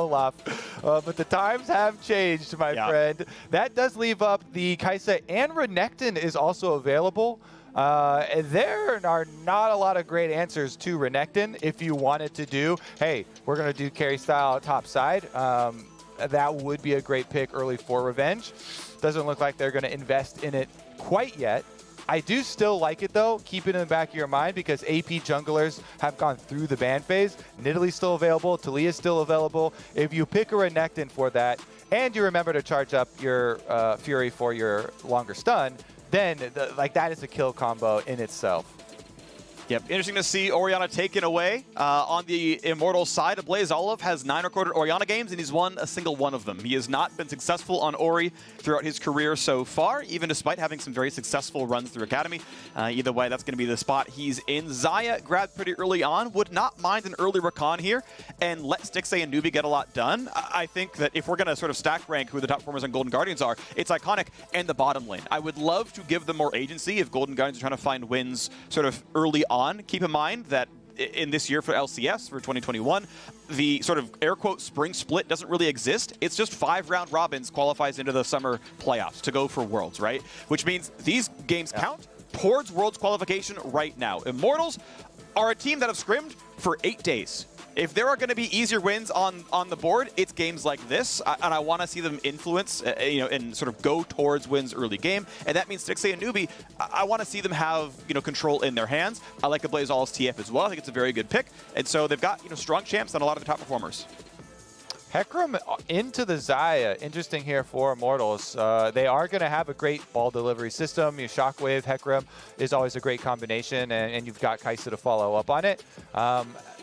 Olaf, but the times have changed, my friend. That does leave up the Kaisa, and Renekton is also available. There are not a lot of great answers to Renekton. If you wanted to do, hey, we're going to do carry style top side, that would be a great pick early for Revenge. Doesn't look like they're going to invest in it quite yet. I do still like it though. Keep it in the back of your mind because AP junglers have gone through the ban phase. Nidalee's still available. Talia's still available. If you pick a Renekton for that, and you remember to charge up your Fury for your longer stun, then that is a kill combo in itself. Yep, interesting to see Orianna taken away. On the Immortals side, AblazeOlive has 9 recorded Orianna games, and he's won a single one of them. He has not been successful on Ori throughout his career so far, even despite having some very successful runs through Academy. Either way, that's going to be the spot he's in. Xayah grabbed pretty early on. Would not mind an early Rakan here, and let Stixxay and newbie get a lot done. I think that if we're going to sort of stack rank who the top performers on Golden Guardians are, it's Iconic and the bottom lane. I would love to give them more agency if Golden Guardians are trying to find wins sort of early on. Keep in mind that in this year for LCS, for 2021, the sort of air quote spring split doesn't really exist. It's just 5 round robins qualifies into the summer playoffs to go for Worlds, right? Which means these games count towards Worlds qualification right now. Immortals are a team that have scrimmed for 8 days. If there are going to be easier wins on the board, it's games like this, and I want to see them influence, and sort of go towards wins early game. And that means Stixxay and newbie, I want to see them have control in their hands. I like AblazeOlive's TF as well. I think it's a very good pick, and so they've got strong champs on a lot of the top performers. Hecarim into the Xayah. Interesting here for Immortals. They are going to have a great ball delivery system. Shockwave, Hecarim is always a great combination, and you've got Kaisa to follow up on it.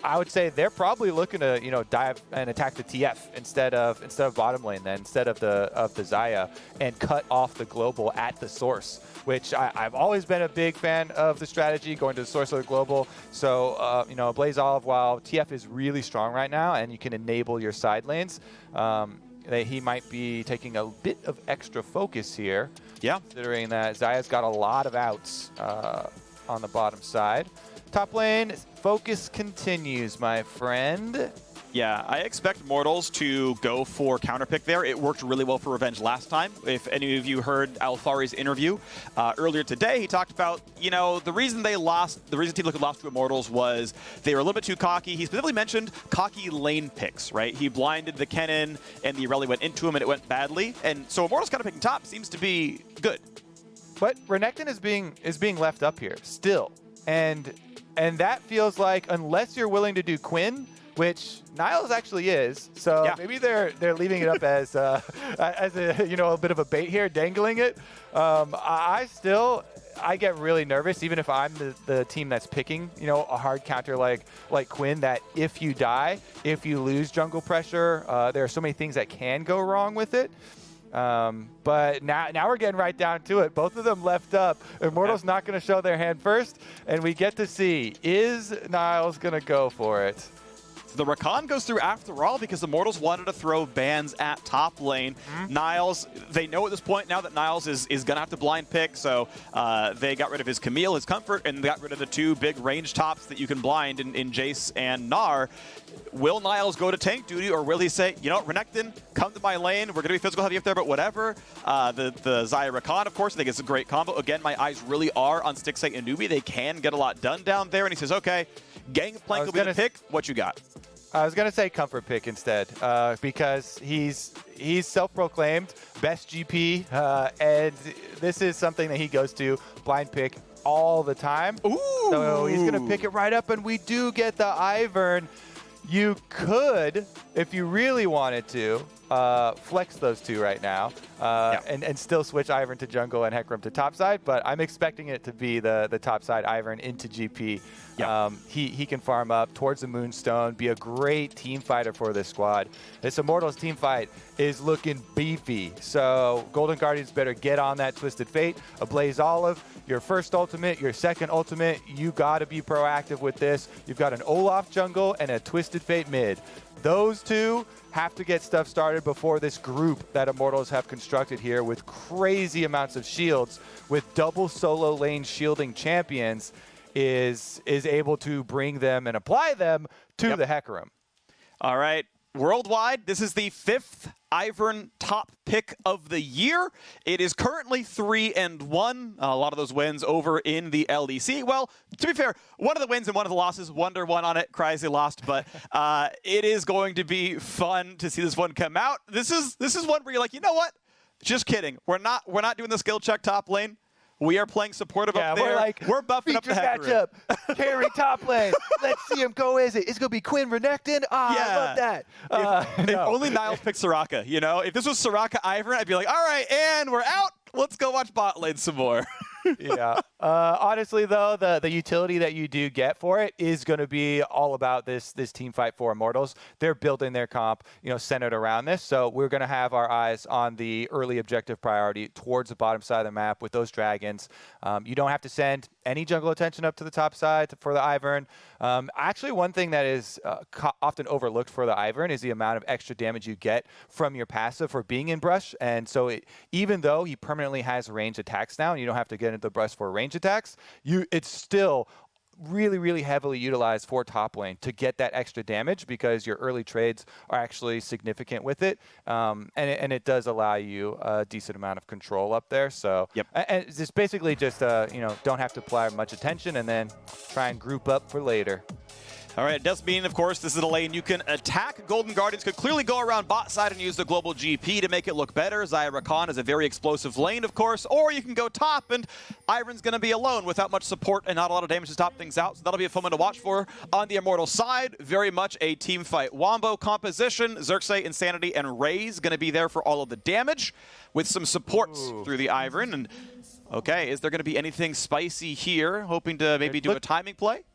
I would say they're probably looking to dive and attack the TF instead of bottom lane, then instead of the Xayah, and cut off the global at the source, which I've always been a big fan of the strategy, going to the source of the global. So AblazeOlive, while TF is really strong right now, and you can enable your side lanes, he might be taking a bit of extra focus here. Yeah, considering that Xayah's got a lot of outs on the bottom side. Top lane, focus continues, my friend. Yeah, I expect Immortals to go for counterpick there. It worked really well for Revenge last time. If any of you heard Alfari's interview earlier today, he talked about, the reason Team Liquid lost to Immortals was they were a little bit too cocky. He specifically mentioned cocky lane picks, right? He blinded the Kennen, and the Rell went into him, and it went badly. And so Immortals counterpicking top seems to be good. But Renekton is being left up here still. And that feels like, unless you're willing to do Quinn, which Niles actually is, so maybe they're leaving it up as a a bit of a bait here, dangling it. I get really nervous, even if I'm the team that's picking a hard counter like Quinn. That if you die, if you lose jungle pressure, there are so many things that can go wrong with it. But now we're getting right down to it. Both of them left up. Immortals not going to show their hand first, and we get to see, is Niles going to go for it? The Rakan goes through after all because Immortals wanted to throw bans at top lane. Niles, they know at this point now that Niles is going to have to blind pick, so they got rid of his Camille, his Comfort, and got rid of the 2 big range tops that you can blind in Jace and Gnar. Will Niles go to tank duty, or will he say, Renekton, come to my lane, we're going to be physical heavy up there, but whatever. The Xayah Rakan, of course, I think it's a great combo. Again, my eyes really are on Stixxay and newbie. They can get a lot done down there, and he says, okay, Gangplank will be the pick. What you got? I was going to say comfort pick instead, because he's self-proclaimed best GP, and this is something that he goes to blind pick all the time. Ooh. So he's going to pick it right up, and we do get the Ivern. You could, if you really wanted to, flex those 2 right now and still switch Ivern to jungle and Hecarim to topside, but I'm expecting it to be the topside Ivern into GP. He can farm up towards the Moonstone, be a great team fighter for this squad. This Immortals team fight is looking beefy, so Golden Guardians better get on that Twisted Fate. AblazeOlive, your first ultimate, your second ultimate, you got to be proactive with this. You've got an Olaf jungle and a Twisted Fate mid. Those 2 have to get stuff started before this group that Immortals have constructed here with crazy amounts of shields, with double solo lane shielding champions, is able to bring them and apply them to the Hecarim. All right. worldwide, this is the 5th Ivern top pick of the year. It is currently 3-1. A lot of those wins over in the LEC. Well, to be fair, one of the wins and one of the losses, Wonder won on it, Crazy lost, but it is going to be fun to see this one come out. This is one where you're like, you know what? Just kidding. We're not doing the skill check top lane. We are playing supportive up there. We're buffing up the Hecarim. Matchup. Carry top lane. Let's see him go. It's going to be Quinn Renekton. I love that. If only Niles picked Soraka, you know? If this was Soraka Ivern, I'd be like, all right, and we're out. Let's go watch bot lane some more. Yeah. Honestly, though, the utility that you do get for it is going to be all about this team fight for Immortals. They're building their comp, centered around this. So we're going to have our eyes on the early objective priority towards the bottom side of the map with those dragons. You don't have to send any jungle attention up to the top side for the Ivern. Actually, one thing that is often overlooked for the Ivern is the amount of extra damage you get from your passive for being in brush. And so even though he permanently has ranged attacks now, and you don't have to get into the brush for range attacks, it's still really, really heavily utilized for top lane to get that extra damage because your early trades are actually significant with it. And it does allow you a decent amount of control up there. So and it's basically just, don't have to apply much attention and then try and group up for later. All right, it does mean, of course, this is a lane you can attack. Golden Guardians could clearly go around bot side and use the global GP to make it look better. Xayah Rakan is a very explosive lane, of course, or you can go top, and Ivern's going to be alone without much support and not a lot of damage to stop things out, so that'll be a fun one to watch for. On the Immortals side, very much a team fight wombo composition. Xerxe, Insanity, and Raes going to be there for all of the damage with some supports through the Ivern. And okay, is there going to be anything spicy here? Hoping to maybe do a timing play?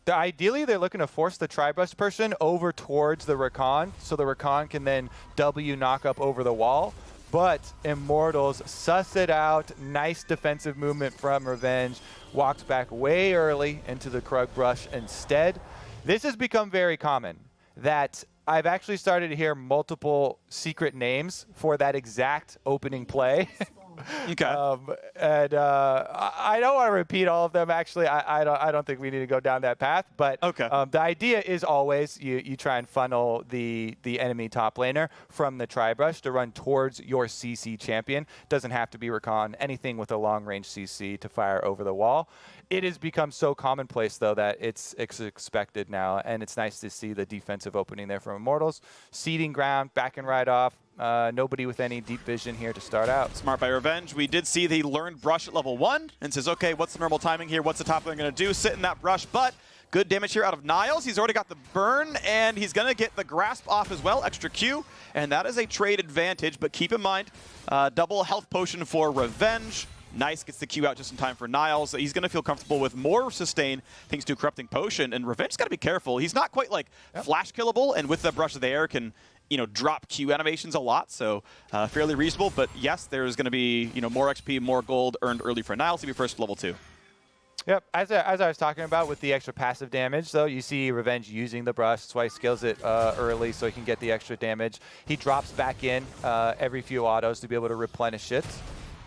Ideally, they're looking to force the Tribrush person over towards the Rakan, so the Rakan can then W knock up over the wall. But Immortals suss it out. Nice defensive movement from Revenge. Walks back way early into the Krug brush instead. This has become very common that I've actually started to hear multiple secret names for that exact opening play. Okay. And I don't want to repeat all of them. Actually, I don't think we need to go down that path. But the idea is always you try and funnel the enemy top laner from the Tribrush to run towards your CC champion. Doesn't have to be Rakan. Anything with a long range CC to fire over the wall. It has become so commonplace, though, that it's expected now, and it's nice to see the defensive opening there from Immortals. Seeding ground, backing right off. Nobody with any deep vision here to start out. Smart by Revenge. We did see the learned brush at level 1 and says, okay, what's the normal timing here? What's the top lane going to do? Sit in that brush, but good damage here out of Niles. He's already got the burn, and he's going to get the grasp off as well. Extra Q, and that is a trade advantage, but keep in mind, double health potion for Revenge. Nice gets the Q out just in time for Niles. He's going to feel comfortable with more sustain thanks to Corrupting Potion, and Revenge's got to be careful. He's not quite like flash killable, and with the Brush of the Air can drop Q animations a lot, so fairly reasonable. But yes, there's going to be more XP, more gold earned early for Niles to be first level 2. Yep, as I was talking about with the extra passive damage, though, you see Revenge using the brush. That's why he skills it early so he can get the extra damage. He drops back in every few autos to be able to replenish it.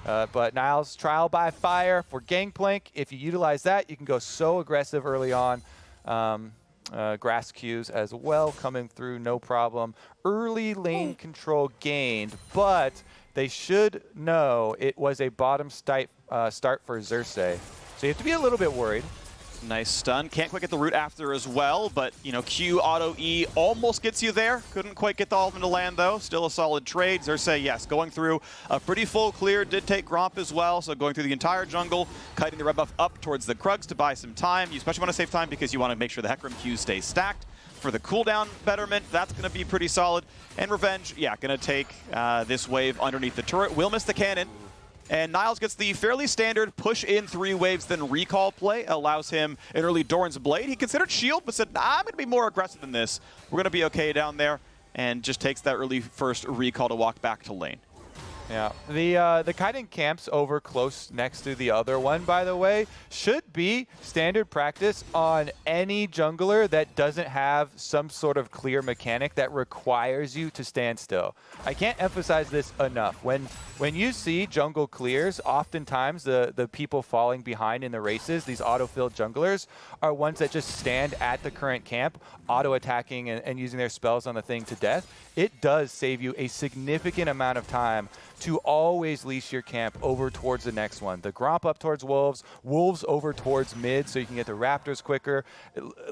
But Niles, Trial by Fire for Gangplank. If you utilize that, you can go so aggressive early on. Grass Qs as well coming through, no problem. Early lane control gained, but they should know it was a bottom start for Xerxe. So you have to be a little bit worried. Nice stun. Can't quite get the root after as well, but, Q auto E almost gets you there. Couldn't quite get the ultimate to land, though. Still a solid trade. Xerxe, yes, going through a pretty full clear. Did take Gromp as well, so going through the entire jungle, kiting the red buff up towards the Krugs to buy some time. You especially want to save time because you want to make sure the Hecarim Qs stay stacked. For the cooldown betterment, that's going to be pretty solid. And Revenge, yeah, going to take this wave underneath the turret. Will miss the cannon. And Niles gets the fairly standard push in 3 waves then recall play. Allows him an early Doran's Blade. He considered shield, but said, nah, I'm going to be more aggressive than this. We're going to be okay down there. And just takes that early first recall to walk back to lane. Yeah, the Kaiden camps over close next to the other one, by the way, should be standard practice on any jungler that doesn't have some sort of clear mechanic that requires you to stand still. I can't emphasize this enough. When you see jungle clears, oftentimes the people falling behind in the races, these auto-filled junglers, are ones that just stand at the current camp, auto-attacking and using their spells on the thing to death. It does save you a significant amount of time to always leash your camp over towards the next one. The Gromp up towards Wolves, Wolves over towards mid so you can get the Raptors quicker.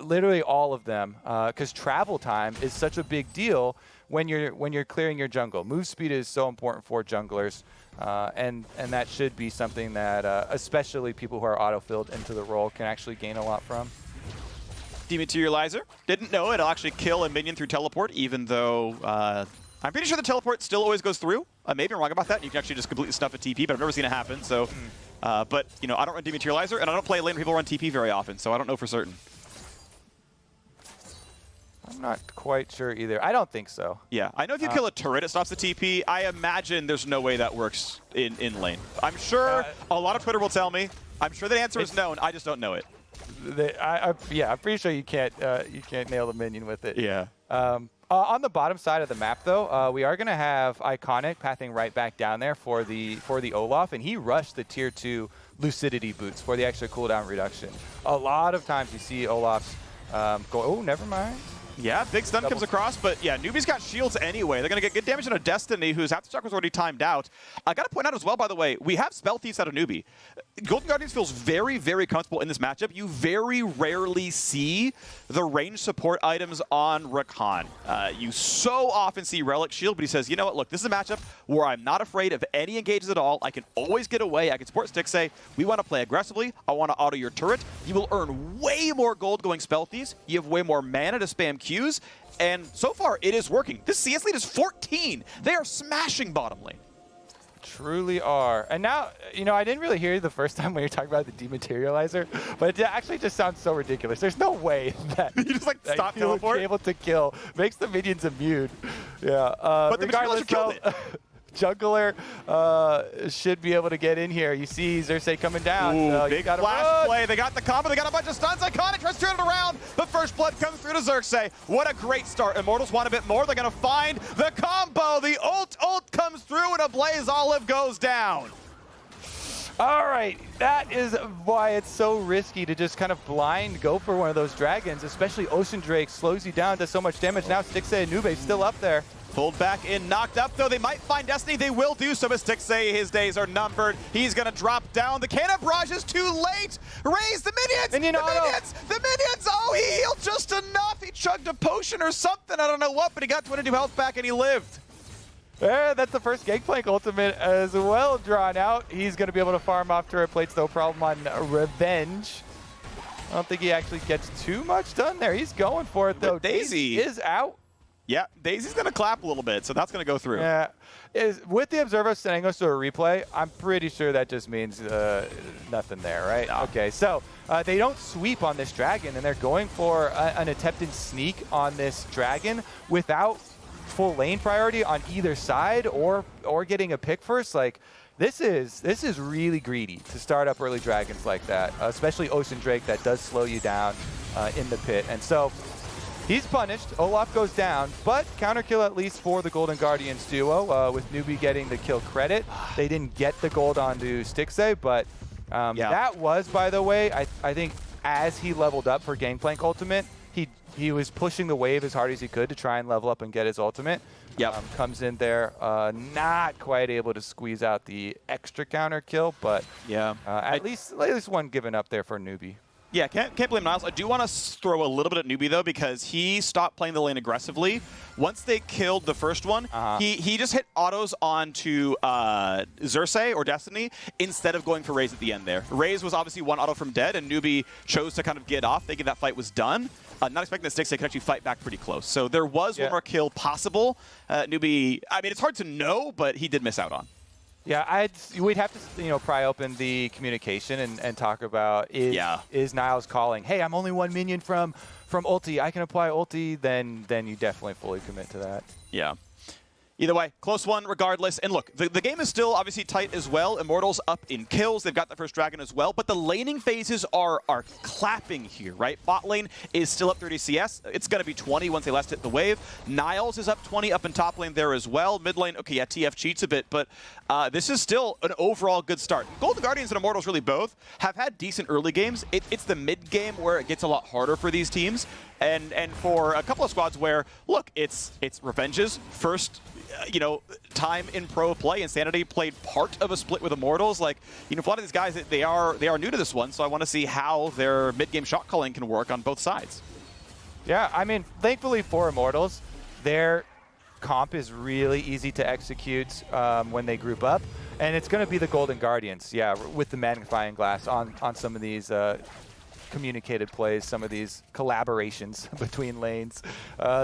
Literally all of them, because travel time is such a big deal when you're clearing your jungle. Move speed is so important for junglers, and that should be something that especially people who are auto-filled into the role can actually gain a lot from. Dematerializer. Didn't know it'll actually kill a minion through teleport, even though I'm pretty sure the teleport still always goes through. Maybe I'm wrong about that. You can actually just completely stuff a TP, but I've never seen it happen. So, but you know, I don't run Dematerializer, and I don't play a lane where people run TP very often, so I don't know for certain. I'm not quite sure either. I don't think so. Yeah, I know if you kill a turret, it stops the TP. I imagine there's no way that works in lane. I'm sure a lot of Twitter will tell me. I'm sure the answer is known. I just don't know it. Yeah, I'm pretty sure you can't nail the minion with it. Yeah. On the bottom side of the map, though, we are going to have Iconic pathing right back down there for the Olaf, and he rushed the tier 2 Lucidity boots for the extra cooldown reduction. A lot of times you see Olaf's go, oh, never mind. Yeah, big stun comes across, but yeah, newbie's got shields anyway. They're going to get good damage on a Destiny whose half the chakra was already timed out. I got to point out as well, by the way, we have Spell Thieves out of newbie. Golden Guardians feels very, very comfortable in this matchup. You very rarely see the range support items on Rakan. You so often see Relic Shield, but he says, you know what, look, this is a matchup where I'm not afraid of any engages at all. I can always get away. I can support Stixxay. We want to play aggressively. I want to auto your turret. You will earn way more gold going Spell Thieves. You have way more mana to spam Qs, and so far it is working. This CS lead is 14. They are smashing bottom lane. Truly are. And now, you know, I didn't really hear you the first time when you were talking about the Dematerializer, but it actually just sounds so ridiculous. There's no way that you just like stop teleport, be able to kill, makes the minions immune. Yeah. But the regardless, killed it. Jungler should be able to get in here. You see Xerxe coming down. Ooh, big flash play. They got the combo. They got a bunch of stuns. Iconic tries to turn it around. The first blood comes through to Xerxe. What a great start. Immortals want a bit more. They're going to find the combo. The ult comes through, and AblazeOlive goes down. All right, that is why it's so risky to just kind of blind go for one of those dragons, especially Ocean Drake slows you down, does so much damage. Now Stixxay and Nube still up there. Pulled back in, knocked up, though. They might find Destiny. They will do so, but Stixxay, his days are numbered. He's going to drop down. The cannon barrage is too late. Raise the minions! Minion the minions! The minions! Oh, he healed just enough. He chugged a potion or something. I don't know what, but he got 22 health back and he lived. That's the first Gangplank ultimate as well drawn out. He's going to be able to farm off turret plates, no problem on Revenge. I don't think he actually gets too much done there. He's going for it, though. But Daisy is out. Yeah, Daisy's going to clap a little bit, so that's going to go through. Yeah. With the Observer sending us to a replay, I'm pretty sure that just means nothing there, right? No. Okay, so they don't sweep on this dragon, and they're going for an attempted sneak on this dragon without full lane priority on either side or getting a pick first. Like, this is really greedy to start up early dragons like that, especially Ocean Drake that does slow you down in the pit. And so he's punished. Olaf goes down, but counter kill at least for the Golden Guardians duo, with Newbie getting the kill credit. They didn't get the gold onto Stixxay, but that was, by the way, I think as he leveled up for Gangplank ultimate, he was pushing the wave as hard as he could to try and level up and get his ultimate. Yep. Comes in there, not quite able to squeeze out the extra counter kill, but yeah, at least one given up there for Newbie. Yeah, can't blame Niles. I do want to throw a little bit at Newbie, though, because he stopped playing the lane aggressively. Once they killed the first one, he just hit autos onto Xerxe or Destiny instead of going for Raes at the end there. Raes was obviously one auto from dead, and Newbie chose to kind of get off, thinking that fight was done. Not expecting that Stixxay could actually fight back pretty close. So there was one more kill possible. Newbie, I mean, it's hard to know, but he did miss out on. Yeah, we'd have to, pry open the communication and talk about is Niles calling, hey, I'm only one minion from ulti, I can apply ulti, then you definitely fully commit to that. Yeah. Either way, close one regardless. And look, the game is still obviously tight as well. Immortals up in kills. They've got the first dragon as well. But the laning phases are clapping here, right? Bot lane is still up 30 CS. It's going to be 20 once they last hit the wave. Niles is up 20 up in top lane there as well. Mid lane, okay, yeah, TF cheats a bit. But this is still an overall good start. Golden Guardians and Immortals really both have had decent early games. It's the mid game where it gets a lot harder for these teams. And for a couple of squads where, look, it's Revenge's first time in pro play. Insanity played part of a split with Immortals. Like, for a lot of these guys, they are new to this one, so I want to see how their mid-game shot calling can work on both sides. Yeah, I mean, thankfully for Immortals, their comp is really easy to execute when they group up, and it's going to be the Golden Guardians, yeah, with the magnifying glass on some of these communicated plays, some of these collaborations between lanes.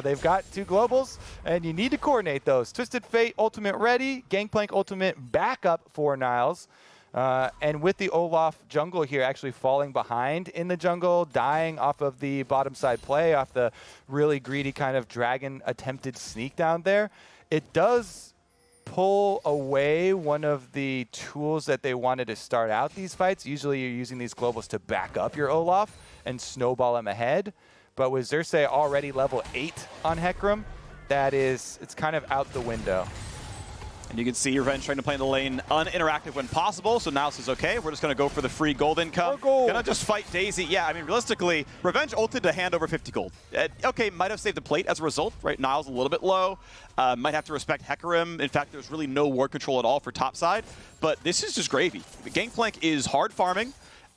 They've got 2 globals, and you need to coordinate those. Twisted Fate ultimate ready, Gangplank ultimate backup for Niles. And with the Olaf jungle here actually falling behind in the jungle, dying off of the bottom side play, off the really greedy kind of dragon attempted sneak down there, it does pull away one of the tools that they wanted to start out these fights. Usually you're using these globals to back up your Olaf and snowball him ahead. But with Xerxe already level 8 on Hecarim, it's kind of out the window. And you can see Revenge trying to play in the lane uninteractive when possible, so Niles is okay. We're just going to go for the free gold income. Gonna just fight Daisy. Yeah, I mean, realistically, Revenge ulted to hand over 50 gold. Okay, might have saved the plate as a result, right? Niles a little bit low. Might have to respect Hecarim. In fact, there's really no ward control at all for top side. But this is just gravy. Gangplank is hard farming.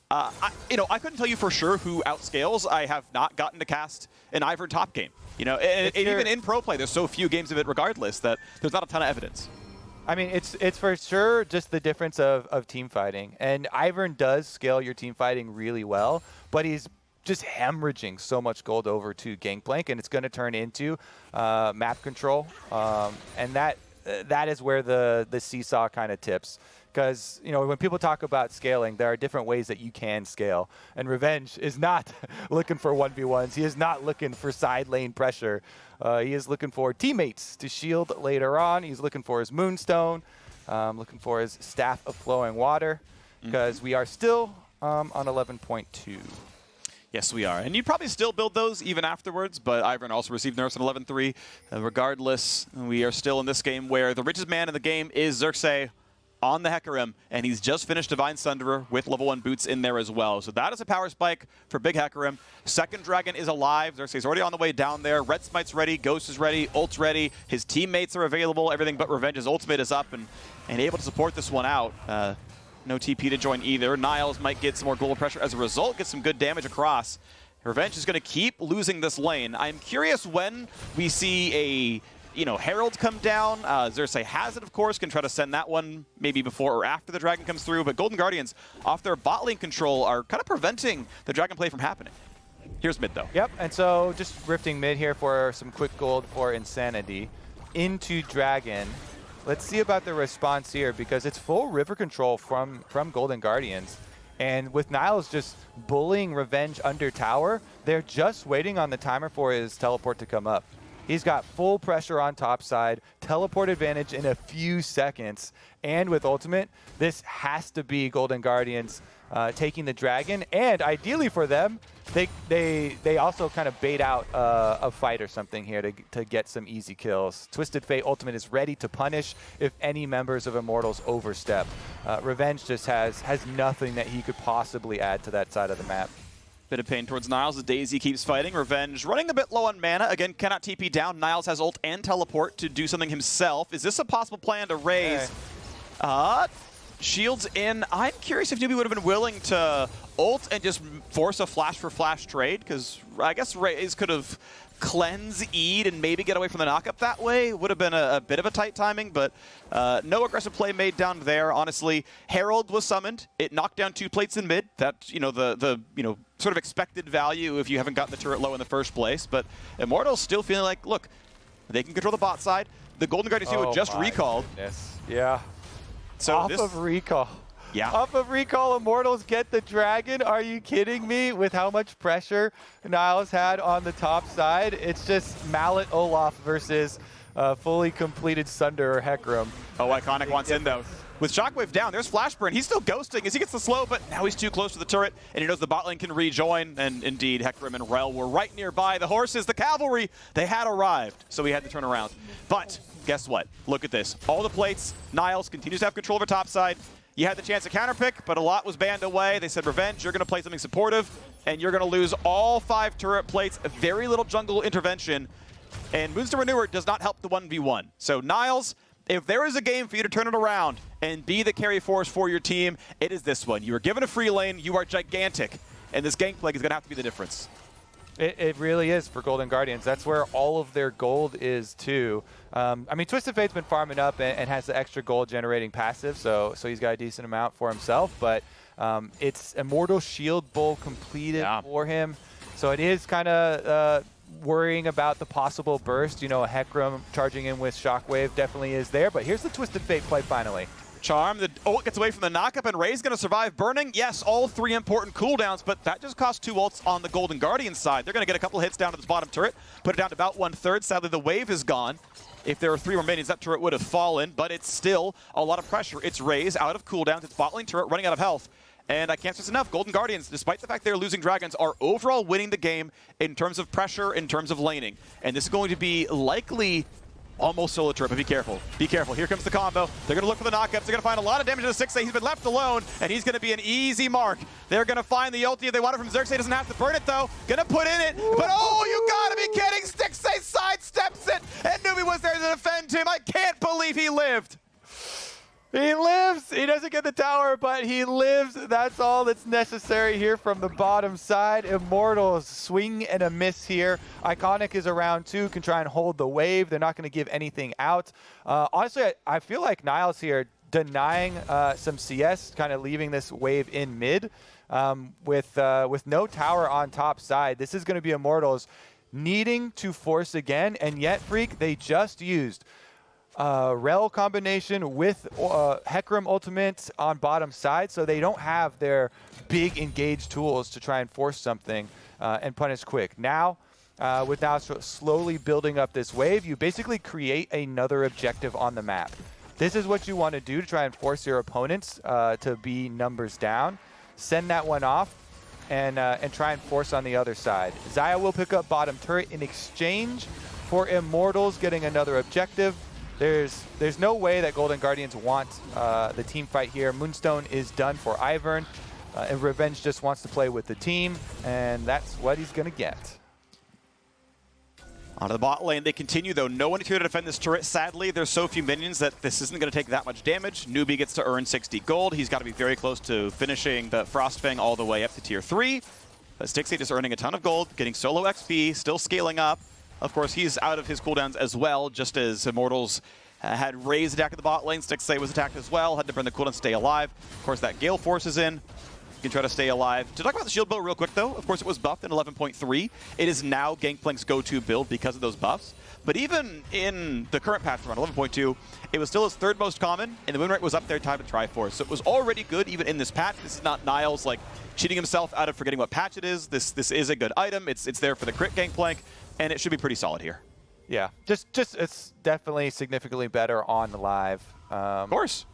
I couldn't tell you for sure who outscales. I have not gotten to cast an Ivern top game. And even in pro play, there's so few games of it regardless that there's not a ton of evidence. I mean, it's for sure just the difference of team fighting. And Ivern does scale your team fighting really well, but he's just hemorrhaging so much gold over to Gangplank, and it's going to turn into map control. And that is where the seesaw kind of tips. Because, when people talk about scaling, there are different ways that you can scale. And Revenge is not looking for 1v1s. He is not looking for side lane pressure. He is looking for teammates to shield later on. He's looking for his Moonstone, looking for his Staff of Flowing Water, because we are still on 11.2. Yes, we are. And you probably still build those even afterwards, but Ivern also received nerfs on 11.3. Regardless, we are still in this game where the richest man in the game is Xerxe on the Hecarim, and he's just finished Divine Sunderer with level 1 boots in there as well. So that is a power spike for big Hecarim. Second dragon is alive. Xerxe's already on the way down there. Red Smite's ready. Ghost is ready. Ult's ready. His teammates are available. Everything but Revenge's ultimate is up and able to support this one out. No TP to join either. Niles might get some more global pressure as a result, get some good damage across. Revenge is going to keep losing this lane. I'm curious when we see a Herald come down. Xerxe has it, of course, can try to send that one maybe before or after the dragon comes through, but Golden Guardians, off their bot lane control, are kind of preventing the dragon play from happening. Here's mid, though. Yep, and so just rifting mid here for some quick gold for Insanity into dragon. Let's see about the response here, because it's full river control from Golden Guardians. And with Niles just bullying Revenge under tower, they're just waiting on the timer for his teleport to come up. He's got full pressure on top side, teleport advantage in a few seconds, and with ultimate, this has to be Golden Guardians taking the dragon, and ideally for them, they also kind of bait out a fight or something here to get some easy kills. Twisted Fate ultimate is ready to punish if any members of Immortals overstep. Revenge just has nothing that he could possibly add to that side of the map. Bit of pain towards Niles as Daisy keeps fighting. Revenge running a bit low on mana. Again, cannot TP down. Niles has ult and teleport to do something himself. Is this a possible plan to Raes? Shields in. I'm curious if newbie would have been willing to ult and just force a flash for flash trade, because I guess Raes could have cleanse E'd and maybe get away from the knockup that way. Would have been a bit of a tight timing, but no aggressive play made down there. Honestly, Herald was summoned. It knocked down 2 plates in mid. That, the sort of expected value if you haven't gotten the turret low in the first place. But Immortals still feeling like, look, they can control the bot side. The Golden Guardians were just recalled. Goodness. Yeah. So off of recall. Yeah. Off of recall, Immortals get the dragon. Are you kidding me? With how much pressure Niles had on the top side, it's just Mallet Olaf versus fully completed Sunder or Hecarim. Oh, Iconic wants in though. With Shockwave down, there's Flashburn. He's still ghosting as he gets the slow, but now he's too close to the turret, and he knows the bot lane can rejoin, and indeed, Hecarim and Rell were right nearby. The horses, the cavalry, they had arrived, so he had to turn around. But guess what? Look at this. All the plates, Niles continues to have control over top side. You had the chance to counterpick, but a lot was banned away. They said, Revenge, you're going to play something supportive, and you're going to lose all 5 turret plates, very little jungle intervention, and Moonstone Renewer does not help the 1v1. So Niles, if there is a game for you to turn it around and be the carry force for your team, it is this one. You are given a free lane, you are gigantic, and this Gangplank is going to have to be the difference. It really is for Golden Guardians. That's where all of their gold is too. I mean, Twisted Fate's been farming up and has the extra gold generating passive, so he's got a decent amount for himself, but it's Immortal Shield Bowl completed for him. So it is kind of worrying about the possible burst. You know, a Hecarim charging in with Shockwave definitely is there, but here's the Twisted Fate play finally. Charm, the ult gets away from the knockup, and Raes going to survive burning. Yes, all 3 important cooldowns, but that just cost 2 ults on the Golden Guardian side. They're going to get a couple hits down to this bottom turret, put it down to about 1/3. Sadly, the wave is gone. If there were 3 more minions, that turret would have fallen, but it's still a lot of pressure. It's Raes out of cooldowns. It's bot lane turret running out of health. And I can't stress enough, Golden Guardians, despite the fact they're losing dragons, are overall winning the game in terms of pressure, in terms of laning. And this is going to be likely almost solo turret, but be careful. Be careful. Here comes the combo. They're going to look for the knockups. They're going to find a lot of damage to Stixxay. He's been left alone, and he's going to be an easy mark. They're going to find the ulti if they want it from Xerxe. Doesn't have to burn it, though. Going to put in it, but oh, you got to be kidding. Stixxay sidesteps it, and newbie was there to defend him. I can't believe he lived. He lives. He doesn't get the tower, but he lives. That's all that's necessary here from the bottom side. Immortals swing and a miss here. Iconic is around too, can try and hold the wave. They're not going to give anything out. Honestly, I feel like Niles here denying some CS, kind of leaving this wave in mid with no tower on top side. This is going to be Immortals needing to force again, and yet, Phreak, they just used Rell combination with Hecarim ultimate on bottom side, so they don't have their big engaged tools to try and force something and punish quick. Now, with now slowly building up this wave, you basically create another objective on the map. This is what you want to do to try and force your opponents to be numbers down. Send that one off and try and force on the other side. Xayah will pick up bottom turret in exchange for Immortals getting another objective. There's no way that Golden Guardians want the team fight here. Moonstone is done for Ivern, and Revenge just wants to play with the team, and that's what he's going to get. Onto the bot lane, they continue though. No one here to defend this turret. Sadly, there's so few minions that this isn't going to take that much damage. Newbie gets to earn 60 gold. He's got to be very close to finishing the Frostfang all the way up to tier 3. But Stixxay just earning a ton of gold, getting solo XP, still scaling up. Of course, he's out of his cooldowns as well, just as Immortals had Raes attack at the bot lane. Stixxay was attacked as well, had to burn the cooldown to stay alive. Of course, that Gale Force is in. You can try to stay alive. To talk about the shield build real quick, though, of course, it was buffed in 11.3. It is now Gangplank's go-to build because of those buffs. But even in the current patch run, 11.2, it was still his 3rd most common, and the win rate was up there time to Triforce. So it was already good even in this patch. This is not Niles like cheating himself out of forgetting what patch it is. This is a good item. It's there for the crit Gangplank, and it should be pretty solid here. Yeah, just it's definitely significantly better on live. Of course.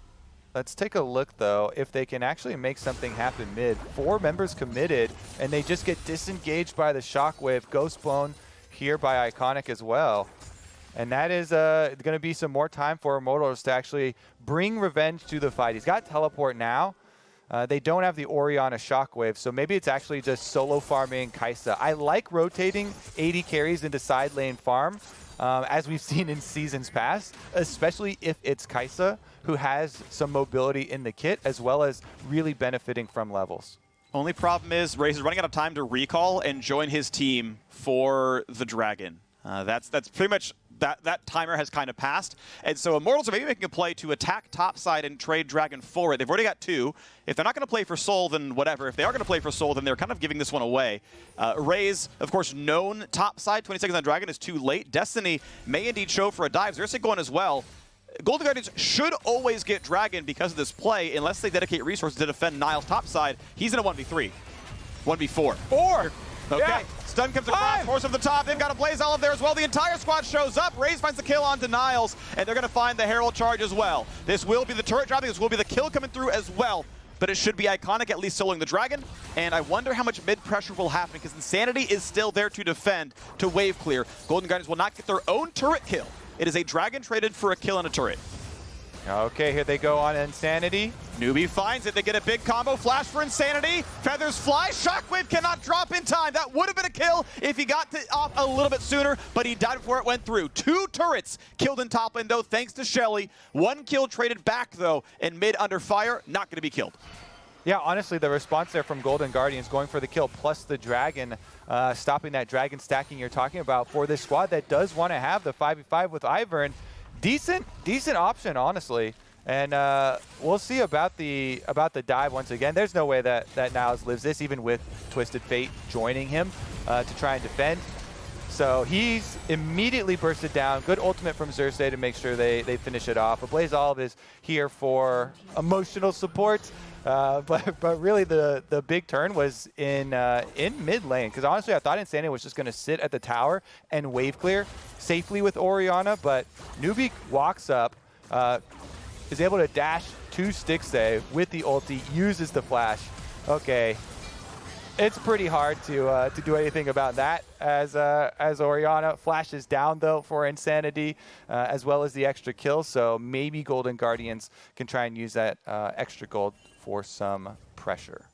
Let's take a look, though, if they can actually make something happen mid. 4 members committed, and they just get disengaged by the Shockwave. Ghost blown here by Iconic as well. And that is going to be some more time for Immortals to actually bring Revenge to the fight. He's got teleport now. They don't have the Orianna Shockwave, so maybe it's actually just solo farming Kaisa. I like rotating AD carries into side lane farm, as we've seen in seasons past, especially if it's Kaisa, who has some mobility in the kit, as well as really benefiting from levels. Only problem is Raes is running out of time to recall and join his team for the Dragon. That's pretty much that timer has kind of passed. And so Immortals are maybe making a play to attack topside and trade Dragon forward. They've already got 2. If they're not going to play for Soul, then whatever. If they are going to play for Soul, then they're kind of giving this one away. Raes, of course, known topside, 20 seconds on Dragon is too late. Destiny may indeed show for a dive. Xerxe going as well. Golden Guardians should always get Dragon because of this play, unless they dedicate resources to defend Niles topside. He's in a 1v3. 1v4. 4! Okay. Yeah. stun comes across, force of the top. They've got AblazeOlive there as well. The entire squad shows up. Raes finds the kill onto Niles, and they're going to find the Herald charge as well. This will be the turret dropping. This will be the kill coming through as well. But it should be iconic, at least soloing the dragon. And I wonder how much mid pressure will happen, because Insanity is still there to defend, to wave clear. Golden Guardians will not get their own turret kill. It is a dragon traded for a kill and a turret. Okay, here they go on Insanity. Newbie finds it. They get a big combo. Flash for Insanity. Feathers fly. Shockwave cannot drop in time. That would have been a kill if he got off a little bit sooner, but he died before it went through. 2 turrets killed in top lane, though, thanks to Shelly. 1 kill traded back, though, and mid under fire. Not going to be killed. Yeah, honestly, the response there from Golden Guardians going for the kill plus the dragon, stopping that dragon stacking you're talking about for this squad that does want to have the 5v5 with Ivern. Decent option, honestly. And we'll see about the dive once again. There's no way that Niles lives this, even with Twisted Fate joining him to try and defend. So he's immediately bursted down. Good ultimate from Xerxe to make sure they finish it off. AblazeOlive is here for emotional support. But really the big turn was in mid lane, because honestly I thought Insanity was just going to sit at the tower and wave clear safely with Orianna, but newbie walks up, is able to dash to Stixxay with the ulti, uses the flash. Okay, it's pretty hard to do anything about that as Orianna flashes down though for Insanity, as well as the extra kill. So maybe Golden Guardians can try and use that extra gold for some pressure.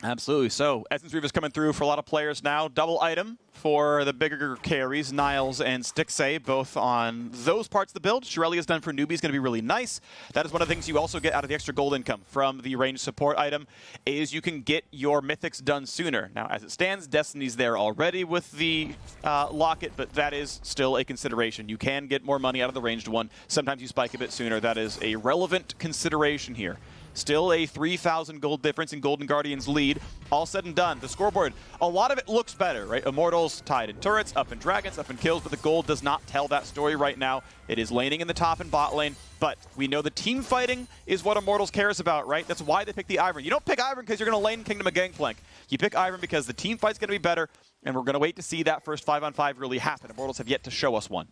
Absolutely. So Essence Reaver's coming through for a lot of players now. Double item for the bigger carries, Niles and Stixxay, both on those parts of the build. Shirelli is done for newbies, going to be really nice. That is one of the things you also get out of the extra gold income from the range support item, is you can get your mythics done sooner. Now, as it stands, Destiny's there already with the locket, but that is still a consideration. You can get more money out of the ranged one. Sometimes you spike a bit sooner. That is a relevant consideration here. Still a 3,000 gold difference in Golden Guardians lead. All said and done, the scoreboard, a lot of it looks better, right? Immortals tied in turrets, up in dragons, up in kills, but the gold does not tell that story right now. It is laning in the top and bot lane, but we know the team fighting is what Immortals cares about, right? That's why they pick the Ivern. You don't pick Ivern because you're going to lane Kingdom of Gangplank. You pick Ivern because the team fight's going to be better, and we're going to wait to see that first 5-on-5 really happen. Immortals have yet to show us one.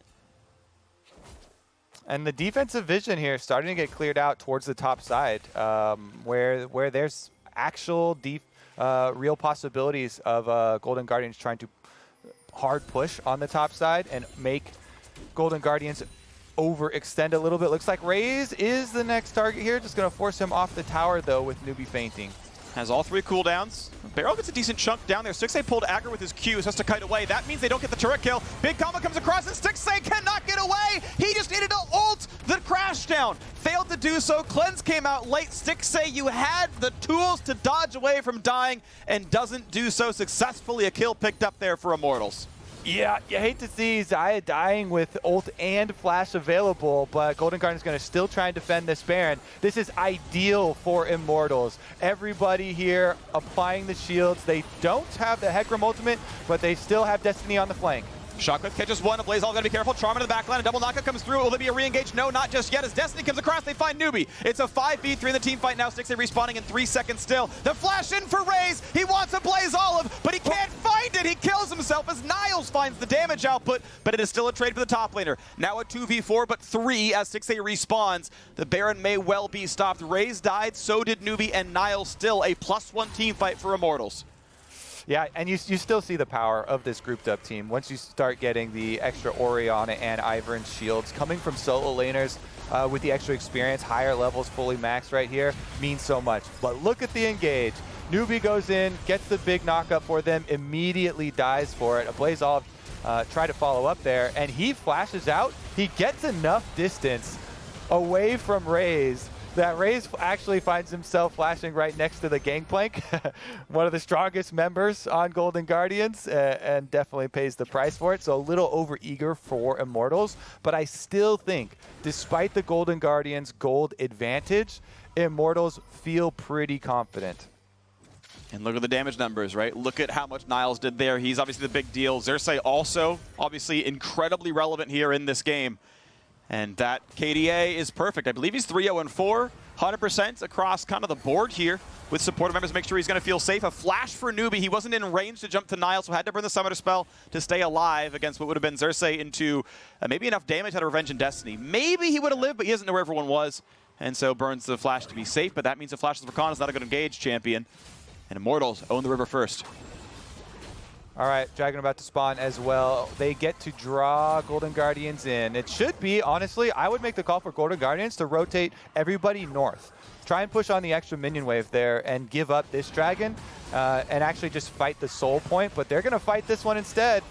And the defensive vision here is starting to get cleared out towards the top side, where there's actual real possibilities of Golden Guardians trying to hard push on the top side and make Golden Guardians overextend a little bit. Looks like Raes is the next target here. Just going to force him off the tower, though, with newbie fainting. Has all 3 cooldowns. Barrel gets a decent chunk down there. Stixxay pulled aggro with his Qs, has to kite away. That means they don't get the turret kill. Big combo comes across and Stixxay cannot get away. He just needed to ult the crash down. Failed to do so. Cleanse came out late. Stixxay, you had the tools to dodge away from dying and doesn't do so successfully. A kill picked up there for Immortals. Yeah, you hate to see Xayah dying with ult and flash available, but Golden Guardian is going to still try and defend this Baron. This is ideal for Immortals. Everybody here applying the shields. They don't have the Hecarim ultimate, but they still have Destiny on the flank. Shockwave catches one. AblazeOlive got to be careful. Charm in the backline. A double knockup comes through. Will there be a re-engage? No, not just yet. As Destiny comes across, they find newbie. It's a 5v3 in the team fight now. Stixxay respawning in 3 seconds still. The flash in for Raes. He wants AblazeOlive, but he can't find it. He kills himself as Niles finds the damage output, but it is still a trade for the top laner. Now a 2v4, but 3 as Stixxay respawns. The Baron may well be stopped. Raes died, so did newbie, and Niles still a +1 team fight for Immortals. Yeah, and you still see the power of this grouped up team. Once you start getting the extra Orianna and Ivern shields coming from solo laners with the extra experience, higher levels, fully maxed right here, means so much. But look at the engage. Newbie goes in, gets the big knockup for them, immediately dies for it. AblazeOlive try to follow up there, and he flashes out. He gets enough distance away from Raes that Raes actually finds himself flashing right next to the Gangplank, one of the strongest members on Golden Guardians, and definitely pays the price for it. So a little over-eager for Immortals, but I still think, despite the Golden Guardians' gold advantage, Immortals feel pretty confident. And look at the damage numbers, right? Look at how much Niles did there. He's obviously the big deal. Xerxe also, obviously, incredibly relevant here in this game. And that KDA is perfect. I believe he's 3-0-4. 100% across kind of the board here with supportive members to make sure he's going to feel safe. A flash for newbie. He wasn't in range to jump to Niles, so had to burn the Summoner spell to stay alive against what would have been Xerxe into maybe enough damage out of Revenge and Destiny. Maybe he would have lived, but he doesn't know where everyone was, and so burns the flash to be safe. But that means the flash of Rakan is not a good engage champion, and Immortals own the river first. All right, Dragon about to spawn as well. They get to draw Golden Guardians in. It should be, honestly, I would make the call for Golden Guardians to rotate everybody north. Try and push on the extra minion wave there and give up this Dragon and actually just fight the soul point, but they're going to fight this one instead.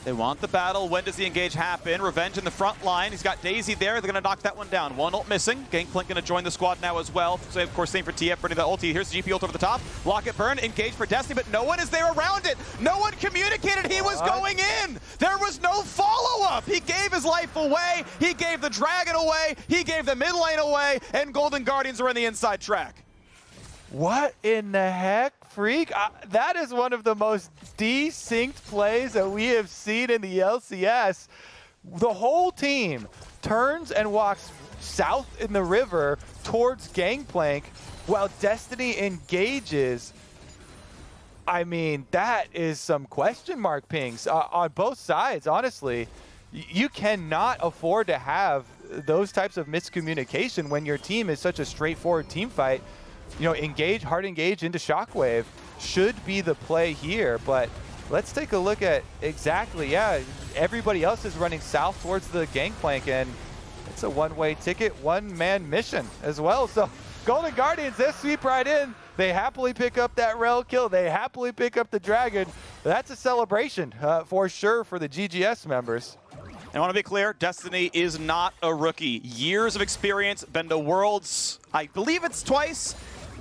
They want the battle. When does the engage happen? Revenge in the front line. He's got Daisy there. They're going to knock that one down. One ult missing. Gangplank going to join the squad now as well. So, of course, same for TF, burning the ulti. Here's the GP ult over the top. Lock it, burn. Engage for Destiny, but no one is there around it. No one communicated he was going in. There was no follow-up. He gave his life away. He gave the Dragon away. He gave the mid lane away. And Golden Guardians are in the inside track. What in the heck, Phreak? That is one of the most desynced plays that we have seen in the LCS. The whole team turns and walks south in the river towards Gangplank while Destiny engages. I mean, that is some question mark pings on both sides, honestly. You cannot afford to have those types of miscommunication when your team is such a straightforward team fight. You know, engage, hard engage into Shockwave should be the play here, but let's take a look at exactly, yeah, everybody else is running south towards the Gangplank, and it's a one-way ticket, one-man mission as well. So Golden Guardians, they sweep right in. They happily pick up that Rell kill. They happily pick up the Dragon. That's a celebration for sure for the GGS members. And I want to be clear, Destiny is not a rookie. Years of experience, been to Worlds, I believe it's twice.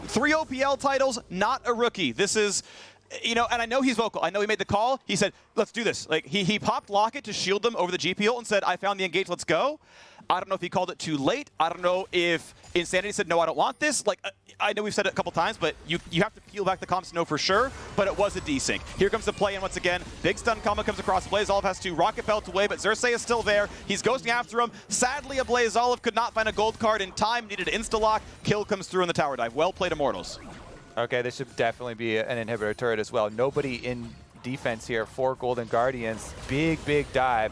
3 OPL titles, not a rookie. This is, you know, and I know he's vocal. I know he made the call. He said, let's do this. Like, he popped Locket to shield them over the GP ult and said, I found the engage, let's go. I don't know if he called it too late. I don't know if Insanity said, no, I don't want this. Like, I know we've said it a couple times, but you have to peel back the comps to know for sure, but it was a desync. Here comes the play, and once again, big stun combo comes across. AblazeOlive has to rocket belt away, but Xerxe is still there. He's ghosting after him. Sadly, AblazeOlive could not find a gold card in time, needed an insta-lock. Kill comes through in the tower dive. Well played, Immortals. Okay, this should definitely be an inhibitor turret as well. Nobody in defense here for Golden Guardians. Big, big dive.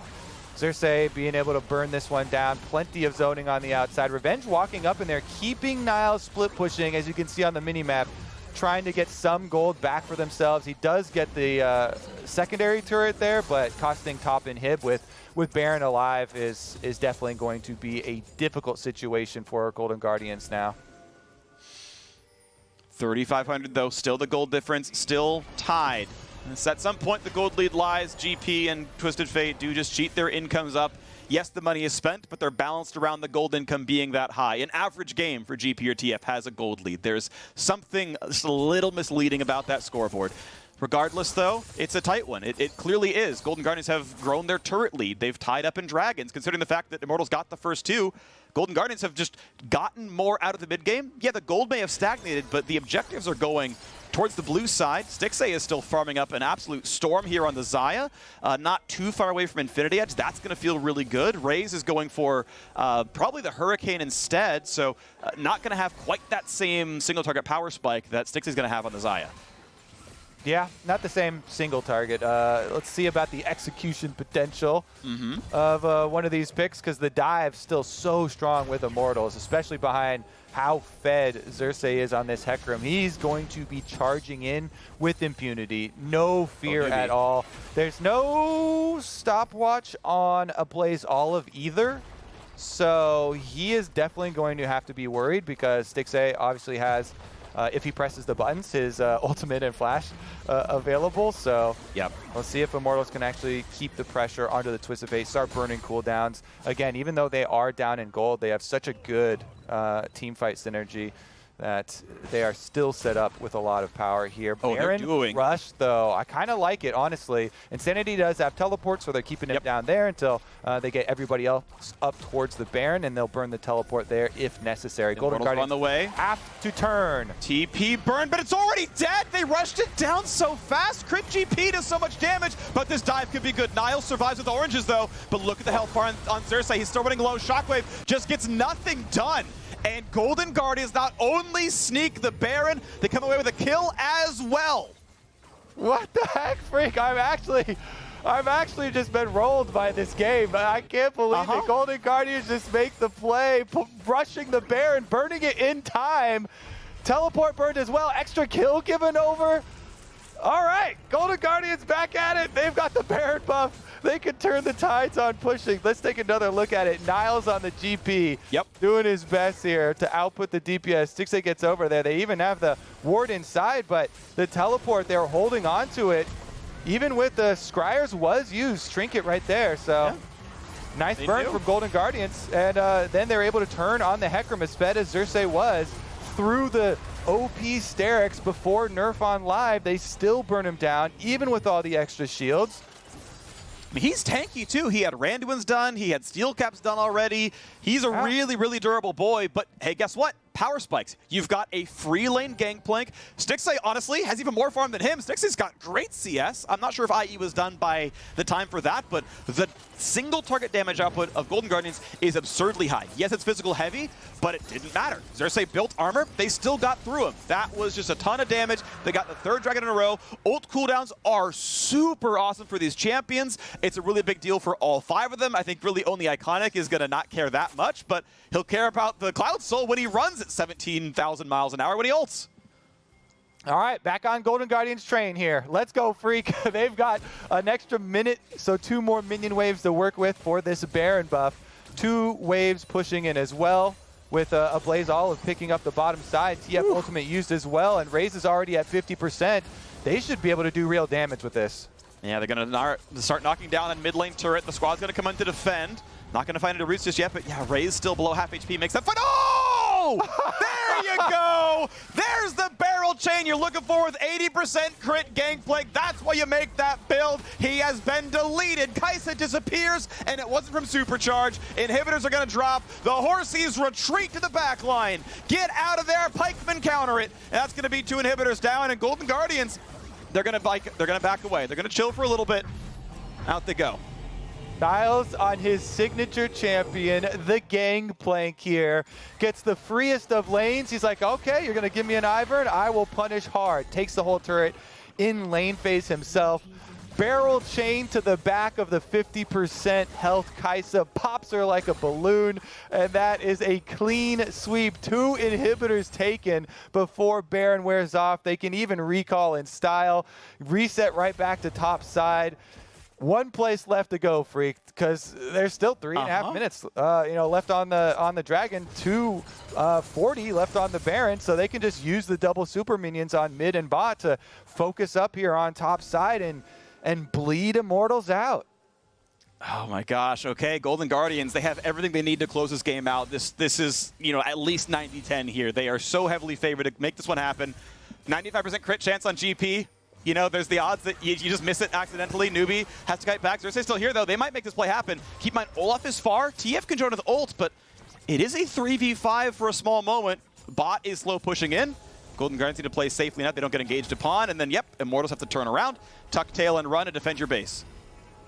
Xerxe being able to burn this one down. Plenty of zoning on the outside. Revenge walking up in there, keeping Niles split pushing, as you can see on the minimap, trying to get some gold back for themselves. He does get the secondary turret there, but costing top inhib with Baron alive is definitely going to be a difficult situation for Golden Guardians now. 3,500 though, still the gold difference, still tied. And at some point the gold lead lies. GP and Twisted Fate do just cheat their incomes up. Yes, the money is spent, but they're balanced around the gold income being that high. An average game for GP or TF has a gold lead. There's something just a little misleading about that scoreboard. Regardless, though, it's a tight one. It clearly is. Golden Guardians have grown their turret lead. They've tied up in Dragons. Considering the fact that Immortals got the first two, Golden Guardians have just gotten more out of the mid game. Yeah, the gold may have stagnated, but the objectives are going towards the blue side. Stixxay is still farming up an absolute storm here on the Xayah. Not too far away from Infinity Edge. That's going to feel really good. Raes is going for probably the Hurricane instead, so not going to have quite that same single target power spike that Stixxay is going to have on the Xayah. Yeah, not the same single target. Let's see about the execution potential of one of these picks, because the dive's still so strong with Immortals, especially behind how fed Xerxe is on this Hecarim. He's going to be charging in with impunity. No fear at all. There's no stopwatch on AblazeOlive either. So he is definitely going to have to be worried, because Stixxay obviously has, if he presses the buttons, his ultimate and flash available. So yep. We'll see if Immortals can actually keep the pressure onto the Twisted Fate, start burning cooldowns. Again, even though they are down in gold, they have such a good team fight synergy that they are still set up with a lot of power here. Baron rush, though, I kind of like it, honestly. Insanity does have teleport, so they're keeping it down there until they get everybody else up towards the Baron, and they'll burn the teleport there if necessary. Golden Guardians on the way. Have to turn. TP burn, but it's already dead. They rushed it down so fast. Crit GP does so much damage, but this dive could be good. Niles survives with oranges, though, but look at the health bar on Xerxe. He's still running low. Shockwave just gets nothing done. And Golden Guardians not only sneak the Baron, they come away with a kill as well. What the heck, Phreak? I've actually just been rolled by this game. I can't believe it. Golden Guardians just make the play, rushing the Baron, burning it in time. Teleport burned as well. Extra kill given over. All right, Golden Guardians back at it. They've got the Baron buff. They can turn the tides on pushing. Let's take another look at it. Niles on the GP. Yep. Doing his best here to output the DPS. Stixxay gets over there. They even have the ward inside, but the teleport, they're holding on to it. Even with the Scryers was used. Trinket right there. So nice burn from Golden Guardians. And then they're able to turn on the Hecarim as fed as Xerxe was through the OP Stixxay before nerf on live. They still burn him down, even with all the extra shields. I mean, he's tanky too. He had Randuin's done. He had Steel Caps done already. He's a really, really durable boy. But hey, guess what? Power spikes. You've got a free lane Gangplank. Stixxay, honestly, has even more farm than him. Stixxay's got great CS. I'm not sure if IE was done by the time for that, but the single target damage output of Golden Guardians is absurdly high. Yes, it's physical heavy, but it didn't matter. Xerxe built armor. They still got through him. That was just a ton of damage. They got the third dragon in a row. Ult cooldowns are super awesome for these champions. It's a really big deal for all 5 of them. I think really only Iconic is going to not care that much, but he'll care about the Cloud Soul when he runs at 17,000 miles an hour when he ults. All right, back on Golden Guardians train here. Let's go, Phreak. They've got an extra minute, so 2 more minion waves to work with for this Baron buff. 2 waves pushing in as well, with AblazeOlive picking up the bottom side. TF ultimate used as well, and Raes is already at 50%. They should be able to do real damage with this. Yeah, they're going to start knocking down on mid lane turret. The squad's going to come in to defend. Not going to find any roots just yet, but yeah, Raes still below half HP. Makes that fight. Oh! There you go! There's the barrel chain you're looking for with 80% crit Gangplank. That's why you make that build. He has been deleted. Kaisa disappears, and it wasn't from Supercharge. Inhibitors are going to drop. The Horsies retreat to the back line. Get out of there. Pikemen counter it. And that's going to be 2 inhibitors down, and Golden Guardians, they're going to back away. They're going to chill for a little bit. Out they go. Niles on his signature champion, the Gangplank here. Gets the freest of lanes. He's like, okay, you're going to give me an Ivern? I will punish hard. Takes the whole turret in lane phase himself. Barrel chain to the back of the 50% health Kaisa. Pops her like a balloon. And that is a clean sweep. 2 inhibitors taken before Baron wears off. They can even recall in style. Reset right back to top side. 1 place left to go, Phreak, because there's still 3.5 minutes, left on the Dragon. 2:40 left on the Baron, so they can just use the double super minions on mid and bot to focus up here on top side and bleed Immortals out. Oh my gosh, okay, Golden Guardians, they have everything they need to close this game out. This is, at least 90-10 here. They are so heavily favored to make this one happen. 95% crit chance on GP. There's the odds that you just miss it accidentally. Newbie has to kite back. Xerxe still here, though. They might make this play happen. Keep in mind, Olaf is far. TF can join with ult, but it is a 3v5 for a small moment. Bot is slow pushing in. Golden Guardians need to play safely enough. They don't get engaged upon. And then, Immortals have to turn around, tuck tail, and run to defend your base.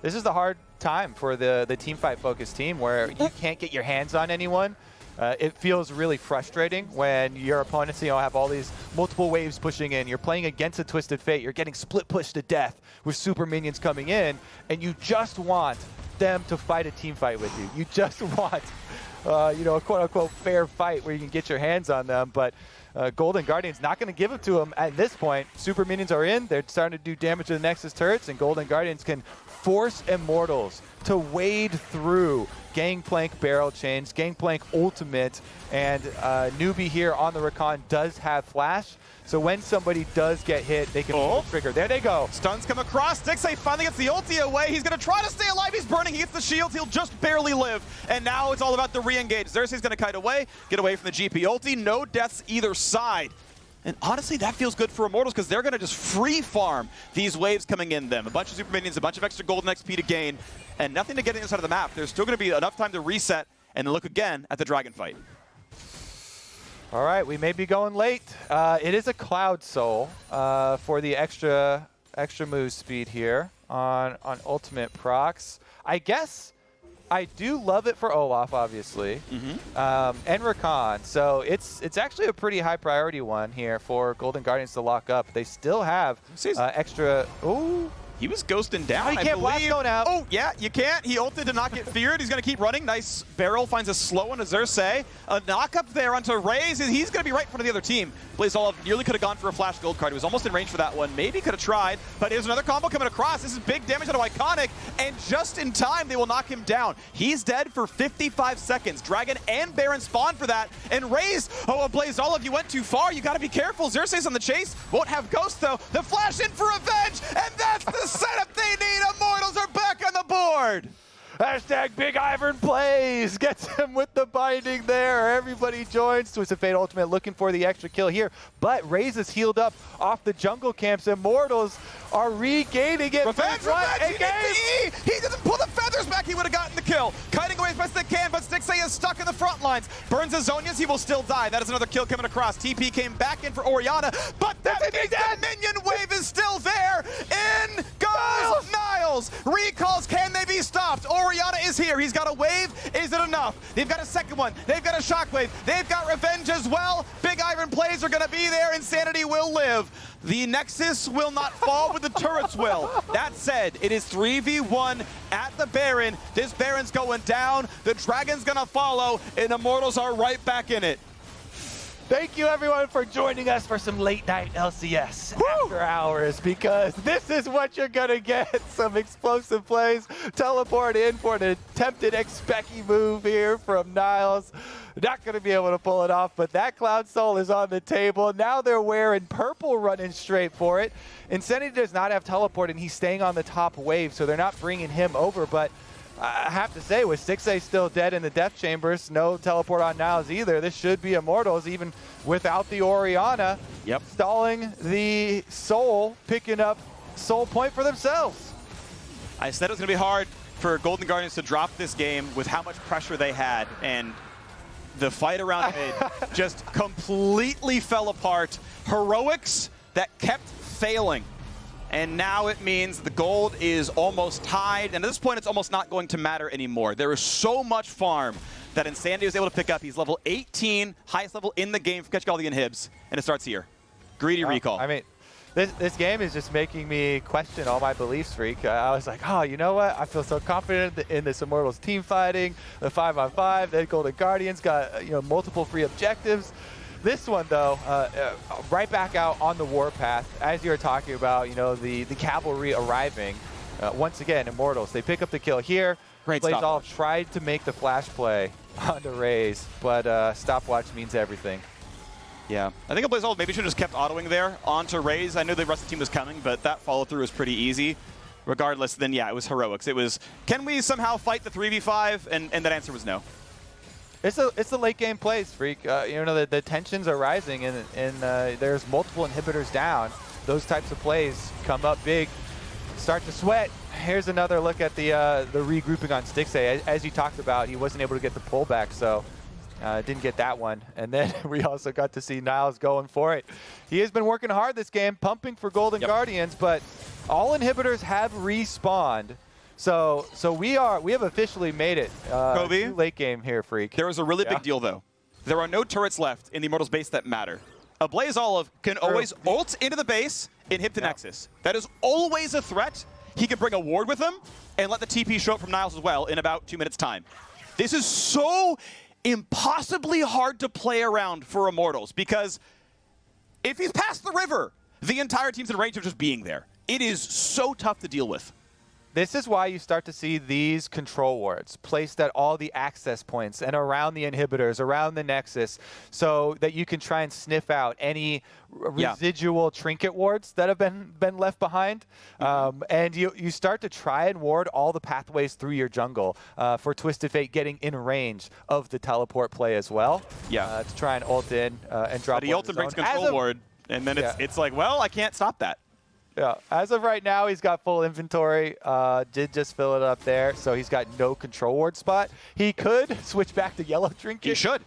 This is the hard time for the teamfight focused team where you can't get your hands on anyone. It feels really frustrating when your opponents, have all these multiple waves pushing in. You're playing against a Twisted Fate. You're getting split pushed to death with super minions coming in, and you just want them to fight a team fight with you. You just want, a quote-unquote fair fight where you can get your hands on them. But Golden Guardians not going to give it to them at this point. Super minions are in. They're starting to do damage to the Nexus turrets, and Golden Guardians can force Immortals to wade through Gangplank barrel chains, Gangplank ultimate, and newbie here on the Rakan does have flash. So when somebody does get hit, they can pull the trigger. There they go. Stuns come across. Stixxay finally gets the ulti away. He's going to try to stay alive. He's burning. He gets the shield. He'll just barely live. And now it's all about the re-engage. Xerxe's going to kite away, get away from the GP ulti. No deaths either side. And honestly, that feels good for Immortals because they're going to just free farm these waves coming in them. A bunch of super minions, a bunch of extra golden XP to gain, and nothing to get inside of the map. There's still going to be enough time to reset and then look again at the Dragon fight. All right, we may be going late. It is a Cloud Soul for the extra move speed here on ultimate procs. I guess I do love it for Olaf, obviously, and Rakan. So it's actually a pretty high priority one here for Golden Guardians to lock up. They still have extra. Ooh. He was ghosting down, he can't blast going out. Oh, yeah, you can't. He ulted to not get feared. He's going to keep running. Nice barrel. Finds a slow one to Xerxe. A knock up there onto Raes. He's going to be right in front of the other team. AblazeOlive nearly could have gone for a flash gold card. He was almost in range for that one. Maybe could have tried. But here's another combo coming across. This is big damage onto Iconic. And just in time, they will knock him down. He's dead for 55 seconds. Dragon and Baron spawn for that. And Raes, AblazeOlive, you went too far. You got to be careful. Xerxe's on the chase. Won't have Ghost, though. The flash in for revenge. And that's the setup they need. Immortals are back on the board. Hashtag Big Ivern plays. Gets him with the binding there. Everybody joins. Twisted Fate Ultimate looking for the extra kill here. But Raes is healed up off the jungle camps. Immortals are regaining it. Revenge! He doesn't pull the feathers back. He would have gotten the kill. Kiting away as best they can, but Stixxay is stuck in the front lines. Burns his Zonias. He will still die. That is another kill coming across. TP came back in for Orianna, but that minion wave is still there. In goes Niles. Recalls, can they be stopped? Orianna is here. He's got a wave. Is it enough? They've got a second one. They've got a shockwave. They've got revenge as well. Big Ivern plays are going to be there. Insanity will live. The Nexus will not fall, but the turrets will. That said, it is 3v1 at the Baron. This Baron's going down. The Dragon's going to follow, and Immortals are right back in it. Thank you, everyone, for joining us for some late night LCS after hours, because this is what you're going to get. Some explosive plays. Teleport in for an attempted Xpecky move here from Niles. Not going to be able to pull it off, but that Cloud Soul is on the table. Now they're wearing purple, running straight for it. Insanity does not have teleport, and he's staying on the top wave, so they're not bringing him over, but I have to say, with Stixxay still dead in the death chambers, no teleport on Niles either. This should be Immortals, even without the Orianna. Yep. Stalling the Soul, picking up Soul point for themselves. I said it was going to be hard for Golden Guardians to drop this game with how much pressure they had, and the fight around mid just completely fell apart. Heroics that kept failing. And now it means the gold is almost tied, and at this point it's almost not going to matter anymore. There is so much farm that Insanity was able to pick up. He's level 18, highest level in the game for catching all the inhibs, and it starts here. Greedy recall. I mean, this game is just making me question all my beliefs, Phreak. I was like, oh, you know what? I feel so confident in this Immortals team fighting, the 5-on-5, the Golden Guardians got multiple free objectives. This one, though, right back out on the warpath, as you were talking about, the cavalry arriving. Once again, Immortals, they pick up the kill here. AblazeOlive tried to make the flash play onto Raes, but stopwatch means everything. Yeah, I think AblazeOlive maybe should have just kept autoing there onto Raes. I knew the rest of the team was coming, but that follow-through was pretty easy. Regardless, then yeah, it was heroics. It was, can we somehow fight the 3v5? And that answer was no. It's the late game plays, Phreak. The tensions are rising, and there's multiple inhibitors down. Those types of plays come up big, start to sweat. Here's another look at the regrouping on Stixxay. As you talked about, he wasn't able to get the pullback, so didn't get that one. And then we also got to see Niles going for it. He has been working hard this game, pumping for Golden Guardians, but all inhibitors have respawned. So we have officially made it to late game here, Phreak. There is a really big deal, though. There are no turrets left in the Immortals base that matter. AblazeOlive can always ult into the base and hit the Nexus. That is always a threat. He can bring a ward with him and let the TP show up from Niles as well in about 2 minutes' time. This is so impossibly hard to play around for Immortals, because if he's past the river, the entire team's in range of just being there. It is so tough to deal with. This is why you start to see these control wards placed at all the access points and around the inhibitors, around the Nexus, so that you can try and sniff out any residual trinket wards that have been left behind. And you start to try and ward all the pathways through your jungle for Twisted Fate getting in range of the teleport play as well. To try and ult in and drop. But he ult and brings control ward, and then it's like, well, I can't stop that. Yeah, as of right now, he's got full inventory. Did just fill it up there, so he's got no control ward spot. He could switch back to yellow trinket. He should.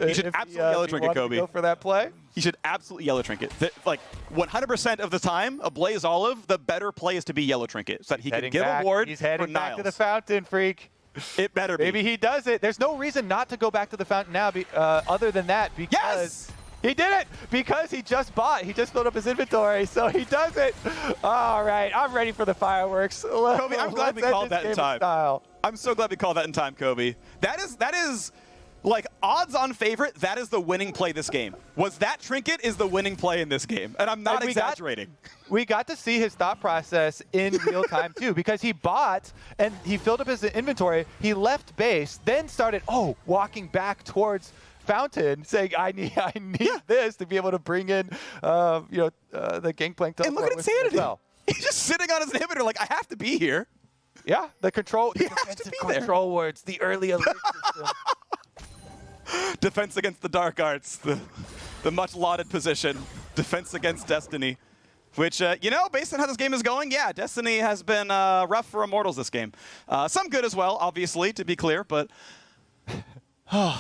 He should absolutely yellow trinket, Kobe. Go for that play. He should absolutely yellow trinket. Like 100% of the time, AblazeOlive, the better play is to be yellow trinket, so that he can give a ward. He's heading for back Niles. to the fountain, Phreak. It better be. Maybe he does it. There's no reason not to go back to the fountain now other than that, because he did it, because he just bought. He just filled up his inventory, so he does it. All right, I'm ready for the fireworks. Kobe, I'm glad we called that in time. I'm so glad we called that in time, Kobe. That is like odds on favorite. That is the winning play this game. Was that trinket is the winning play in this game, and I'm not exaggerating. We got to see his thought process in real time too, because he bought and he filled up his inventory. He left base, then started walking back towards fountain, saying, "I need this to be able to bring in, the Gangplank." And look at Insanity. Well. He's just sitting on his inhibitor, like, I have to be here. Yeah, the defensive control words, the early alert system. Defense against the dark arts, the much lauded position. Defense against Destiny. Which, based on how this game is going, yeah, Destiny has been rough for Immortals this game. Some good as well, obviously, to be clear, but...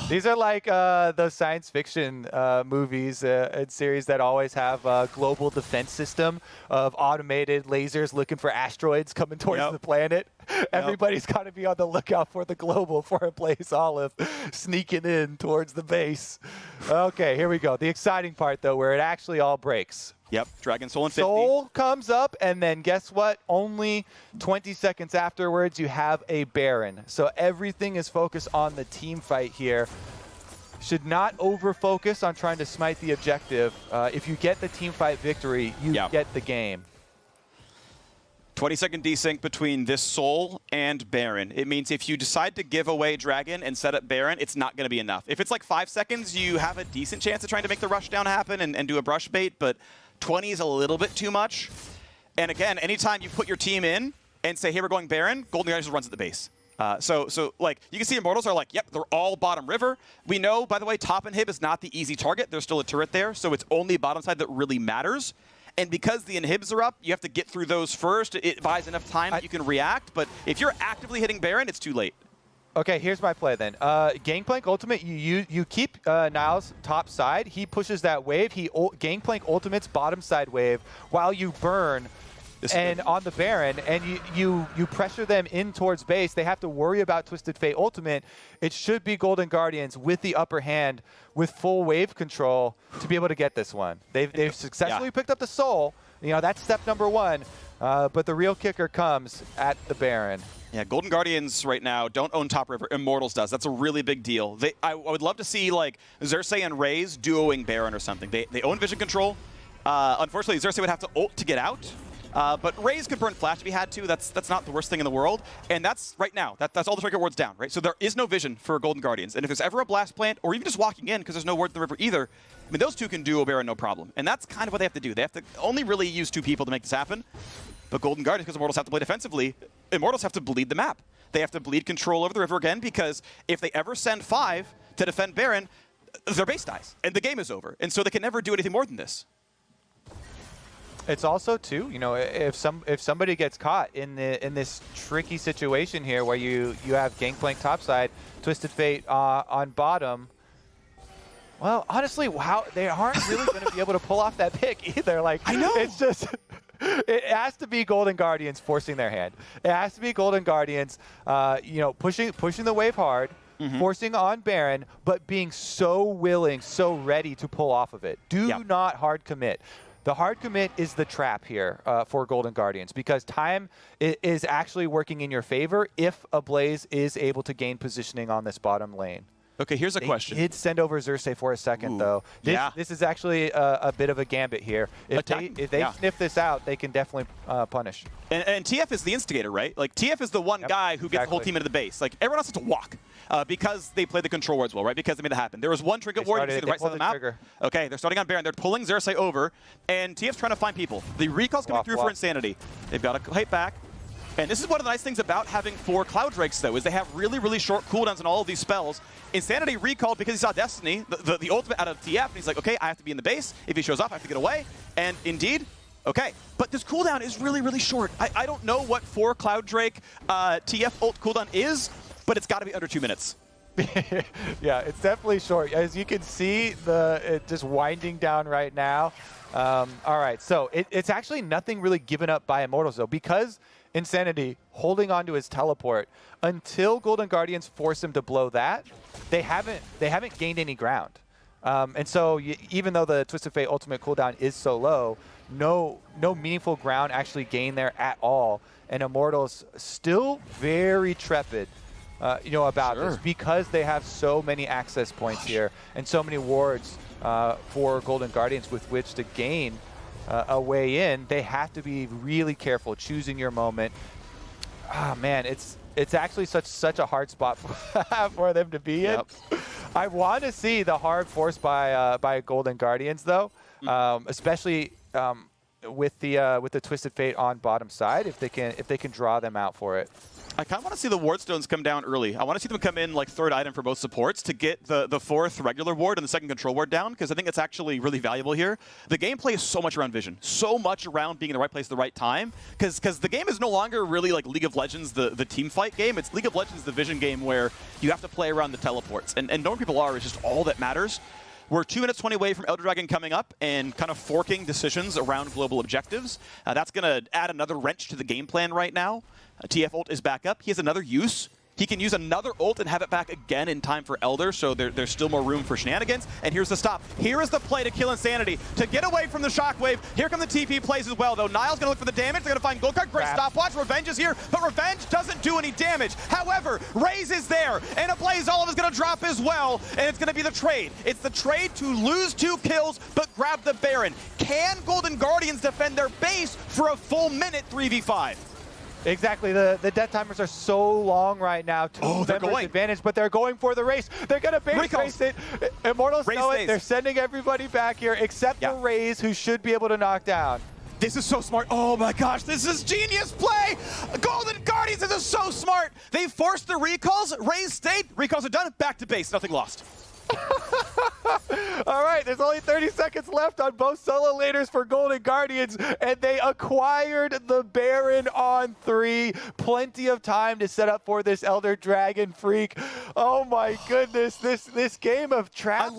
These are like those science fiction movies and series that always have a global defense system of automated lasers looking for asteroids coming towards the planet. Everybody's got to be on the lookout for the global for AblazeOlive sneaking in towards the base. Okay, here we go. The exciting part, though, where it actually all breaks. Yep, Dragon Soul in 50. Soul comes up, and then guess what? Only 20 seconds afterwards, you have a Baron. So everything is focused on the team fight here. Should not over-focus on trying to smite the objective. If you get the team fight victory, you get the game. 20-second desync between this Soul and Baron. It means if you decide to give away Dragon and set up Baron, it's not going to be enough. If it's like 5 seconds, you have a decent chance of trying to make the rushdown happen and do a brush bait, but 20 is a little bit too much. And again, anytime you put your team in and say, hey, we're going Baron, Golden Guardians runs at the base. So like, you can see Immortals are like, yep, they're all bottom river. We know, by the way, top inhib is not the easy target. There's still a turret there, so it's only bottom side that really matters. And because the inhibs are up, you have to get through those first. It buys enough time that you can react, but if you're actively hitting Baron, it's too late. Okay, here's my play then. Gangplank ultimate, you keep Niles top side. He pushes that wave. Gangplank ultimates bottom side wave while you burn on the Baron, and you pressure them in towards base. They have to worry about Twisted Fate ultimate. It should be Golden Guardians with the upper hand with full wave control to be able to get this one. They've successfully picked up the Soul. That's step number 1. But the real kicker comes at the Baron. Yeah, Golden Guardians right now don't own top river. Immortals does. That's a really big deal. I would love to see like Xerxe and Raes duoing Baron or something. They own vision control. Unfortunately, Xerxe would have to ult to get out. But Raes could burn flash if he had to. That's not the worst thing in the world. And that's right now. That's all the trigger wards down, right? So there is no vision for Golden Guardians. And if there's ever a blast plant, or even just walking in because there's no ward in the river either, I mean, those two can duo Baron no problem. And that's kind of what they have to do. They have to only really use 2 people to make this happen. But Golden Guardians, because Immortals have to play defensively, Immortals have to bleed the map. They have to bleed control over the river again, because if they ever send 5 to defend Baron, their base dies, and the game is over. And so they can never do anything more than this. It's also too, if somebody gets caught in this tricky situation here, where you have Gangplank topside, Twisted Fate on bottom. Well, honestly, they aren't really going to be able to pull off that pick either. Like, I know. It's just. It has to be Golden Guardians forcing their hand. It has to be Golden Guardians, pushing the wave hard, forcing on Baron, but being so willing, so ready to pull off of it. Do not hard commit. The hard commit is the trap here for Golden Guardians, because time is actually working in your favor if Ablaze is able to gain positioning on this bottom lane. Okay, here's a question. They did send over Xerxe for a second, though. This is actually a bit of a gambit here. If they sniff this out, they can definitely punish. And TF is the instigator, right? Like, TF is the one guy who gets the whole team into the base. Like, everyone else has to walk because they play the control wards well, right? Because they made it happen. There was one trinket ward, you can see the right side of the map. Trigger. Okay, they're starting on Baron. They're pulling Xerxe over, and TF's trying to find people. The recall's coming through for Insanity. They've got to hit back. And this is one of the nice things about having 4 Cloud Drakes, though, is they have really, really short cooldowns on all of these spells. Insanity recalled because he saw Destiny, the ultimate out of TF, and he's like, okay, I have to be in the base. If he shows up, I have to get away. And indeed, okay. But this cooldown is really, really short. I don't know what 4 Cloud Drake TF ult cooldown is, but it's got to be under 2 minutes. Yeah, it's definitely short. As you can see, it just winding down right now. All right, so it's actually nothing really given up by Immortals, though, because Insanity holding onto his teleport. Until Golden Guardians force him to blow that, they haven't gained any ground. And so even though the Twisted Fate ultimate cooldown is so low, no meaningful ground actually gained there at all. And Immortals still very trepid, about this because they have so many access points here and so many wards for Golden Guardians with which to gain a way in. They have to be really careful choosing your moment. Ah, man, it's actually such a hard spot for them to be in. I want to see the hard force by Golden Guardians though, especially with the Twisted Fate on bottom side if they can draw them out for it. I kind of want to see the ward stones come down early. I want to see them come in like third item for both supports to get the fourth regular ward and the second control ward down, because I think it's actually really valuable here. The gameplay is so much around vision, so much around being in the right place at the right time, because the game is no longer really like League of Legends, the team fight game. It's League of Legends, the vision game, where you have to play around the teleports. And knowing people are is just all that matters. We're 2 minutes 20 away from Elder Dragon coming up and kind of forking decisions around global objectives. That's going to add another wrench to the game plan right now. TF ult is back up. He has another use. He can use another ult and have it back again in time for Elder, so there's still more room for shenanigans. And here's the stop. Here is the play to kill Insanity, to get away from the shockwave. Here come the TP plays as well, though. Niles going to look for the damage. They're going to find Goldcard. Great stopwatch. Revenge is here, but Revenge doesn't do any damage. However, Raes is there, and AblazeOlive is going to drop as well, and it's going to be the trade. It's the trade to lose 2 kills, but grab the Baron. Can Golden Guardians defend their base for a full minute 3v5? Exactly. The death timers are so long right now to members' advantage, but they're going for the race. They're going to base race it. Immortals know it. They're sending everybody back here except for Raes, who should be able to knock down. This is so smart. Oh my gosh, this is genius play. Golden Guardians, this is so smart. They forced the recalls. Raes stayed. Recalls are done. Back to base. Nothing lost. All right, there's only 30 seconds left on both solo laners for Golden Guardians, and they acquired the Baron on 3. Plenty of time to set up for this Elder Dragon Phreak. Oh my goodness, this game of traps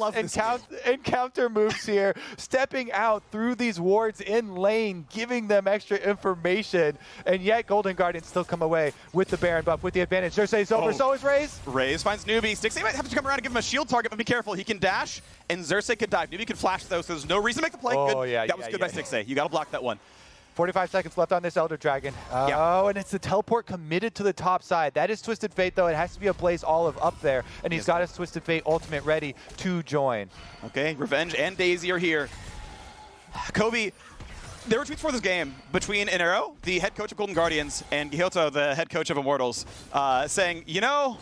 and counter moves here, stepping out through these wards in lane, giving them extra information, and yet Golden Guardians still come away with the Baron buff, with the advantage. Xerxe is over, so is Raes. Raes finds newbie. Stixxay might have to come around and give him a shield target, but be careful. He can dash, and Xerxe can dive. Newbie can flash, though, so there's no reason to make the play. Oh, good. Yeah, that was good by Stixxay. You got to block that one. 45 seconds left on this Elder Dragon. Oh, and it's the teleport committed to the top side. That is Twisted Fate, though. It has to be AblazeOlive up there, and he's got his Twisted Fate ultimate ready to join. Okay, Revenge and Daisy are here. Kobe, there were tweets for this game between Inero, the head coach of Golden Guardians, and Gihoto, the head coach of Immortals, saying, you know,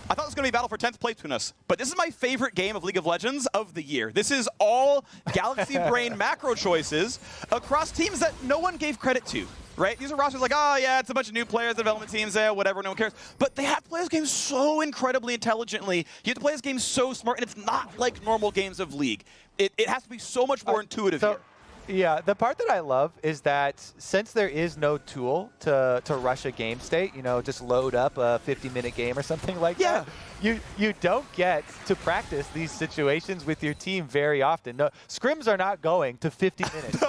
I thought it was going to be a battle for 10th place between us, but this is my favorite game of League of Legends of the year. This is all Galaxy Brain macro choices across teams that no one gave credit to, right? These are rosters like, oh yeah, it's a bunch of new players, development teams, whatever, no one cares. But they have to play this game so incredibly intelligently. You have to play this game so smart, and it's not like normal games of League. It has to be so much more intuitive here. Yeah, the part that I love is that since there is no tool to rush a game state, just load up a 50-minute game or something like that, you don't get to practice these situations with your team very often. No, scrims are not going to 50 minutes.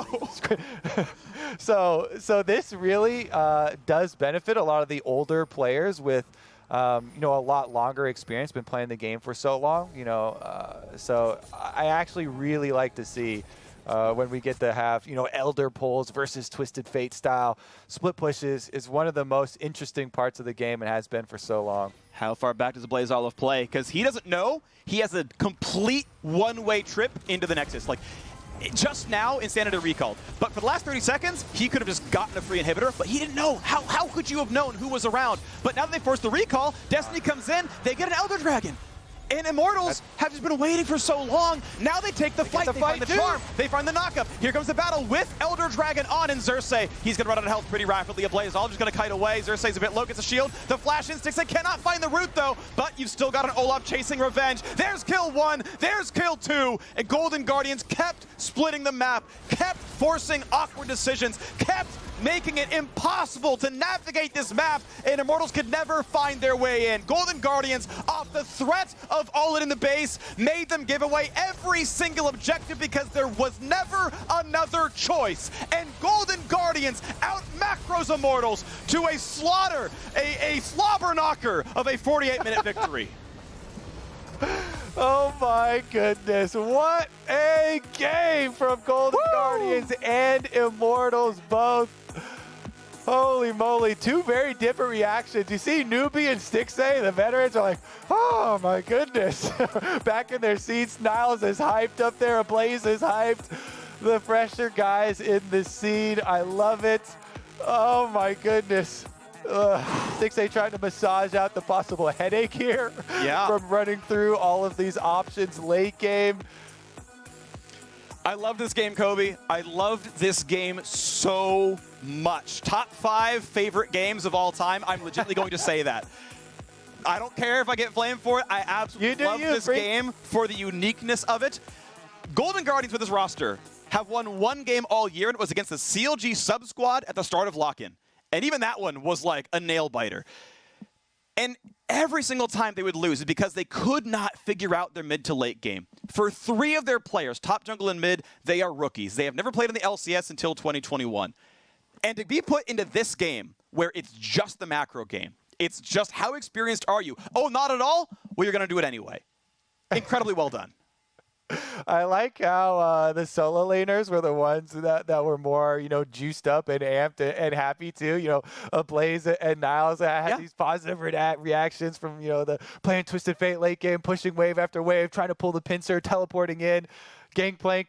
So this really does benefit a lot of the older players with a lot longer experience, been playing the game for so long. So I actually really like to see when we get to have, Elder pulls versus Twisted Fate style. Split pushes is one of the most interesting parts of the game and has been for so long. How far back does AblazeOlive play? Because he doesn't know. He has a complete one-way trip into the Nexus. Like, just now, Insanity recalled. But for the last 30 seconds, he could have just gotten a free inhibitor, but he didn't know. How could you have known who was around? But now that they forced the recall, Destiny comes in, they get an Elder Dragon. And Immortals have just been waiting for so long. Now they take the fight. They find the charm. They find the knockup. Here comes the battle with Elder Dragon on, and Xerxe. He's going to run out of health pretty rapidly. AblazeOlive just going to kite away. Xerxe's a bit low, gets a shield. The flash in Stixxay cannot find the root, though. But you've still got an Olaf chasing Revenge. There's kill 1. There's kill 2. And Golden Guardians kept splitting the map, kept forcing awkward decisions, kept making it impossible to navigate this map, and Immortals could never find their way in. Golden Guardians, off the threat of all in the base, made them give away every single objective because there was never another choice. And Golden Guardians out macros Immortals to a slaughter, a slobber knocker of a 48-minute victory. Oh my goodness, what a game from Golden Guardians and Immortals both. Holy moly, two very different reactions. You see newbie and Stixxay, the veterans are like, oh my goodness. Back in their seats, Niles is hyped up there, Ablaze is hyped. The fresher guys in the scene, I love it. Oh my goodness. Stixxay trying to massage out the possible headache here from running through all of these options late game. I love this game, Kobe. I loved this game so much. Top 5 favorite games of all time. I'm legitimately going to say that. I don't care if I get flamed for it. I absolutely love this game for the uniqueness of it. Golden Guardians with this roster have won one game all year, and it was against the CLG sub-squad at the start of lock-in. And even that one was like a nail-biter. And every single time they would lose is because they could not figure out their mid to late game. For 3 of their players, top jungle and mid, they are rookies. They have never played in the LCS until 2021. And to be put into this game where it's just the macro game, it's just how experienced are you? Oh, not at all? Well, you're going to do it anyway. Incredibly well done. I like how the solo laners were the ones that were more, juiced up and amped and happy too. Ablaze and Niles had these positive reactions from, the playing Twisted Fate late game, pushing wave after wave, trying to pull the pincer, teleporting in. Gangplank,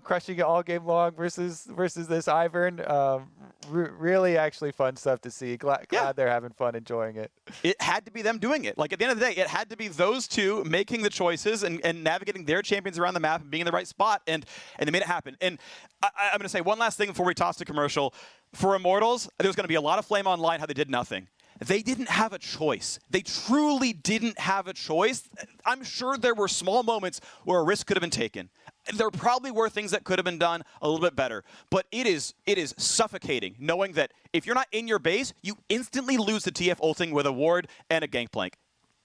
crushing it all game long versus this Ivern. Really actually fun stuff to see. Glad they're having fun enjoying it. It had to be them doing it. Like at the end of the day, it had to be those two making the choices and navigating their champions around the map and being in the right spot, and they made it happen. And I'm going to say one last thing before we toss to commercial. For Immortals, there's going to be a lot of flame online how they did nothing. They didn't have a choice. They truly didn't have a choice. I'm sure there were small moments where a risk could have been taken. There probably were things that could have been done a little bit better, but it is suffocating knowing that if you're not in your base, you instantly lose the TF ulting with a ward and a Gangplank.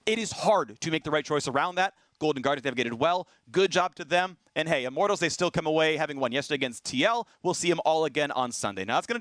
It is hard to make the right choice around that. Golden Guardians navigated well. Good job to them. And hey, Immortals, they still come away having won yesterday against TL. We'll see them all again on Sunday. Now, that's going to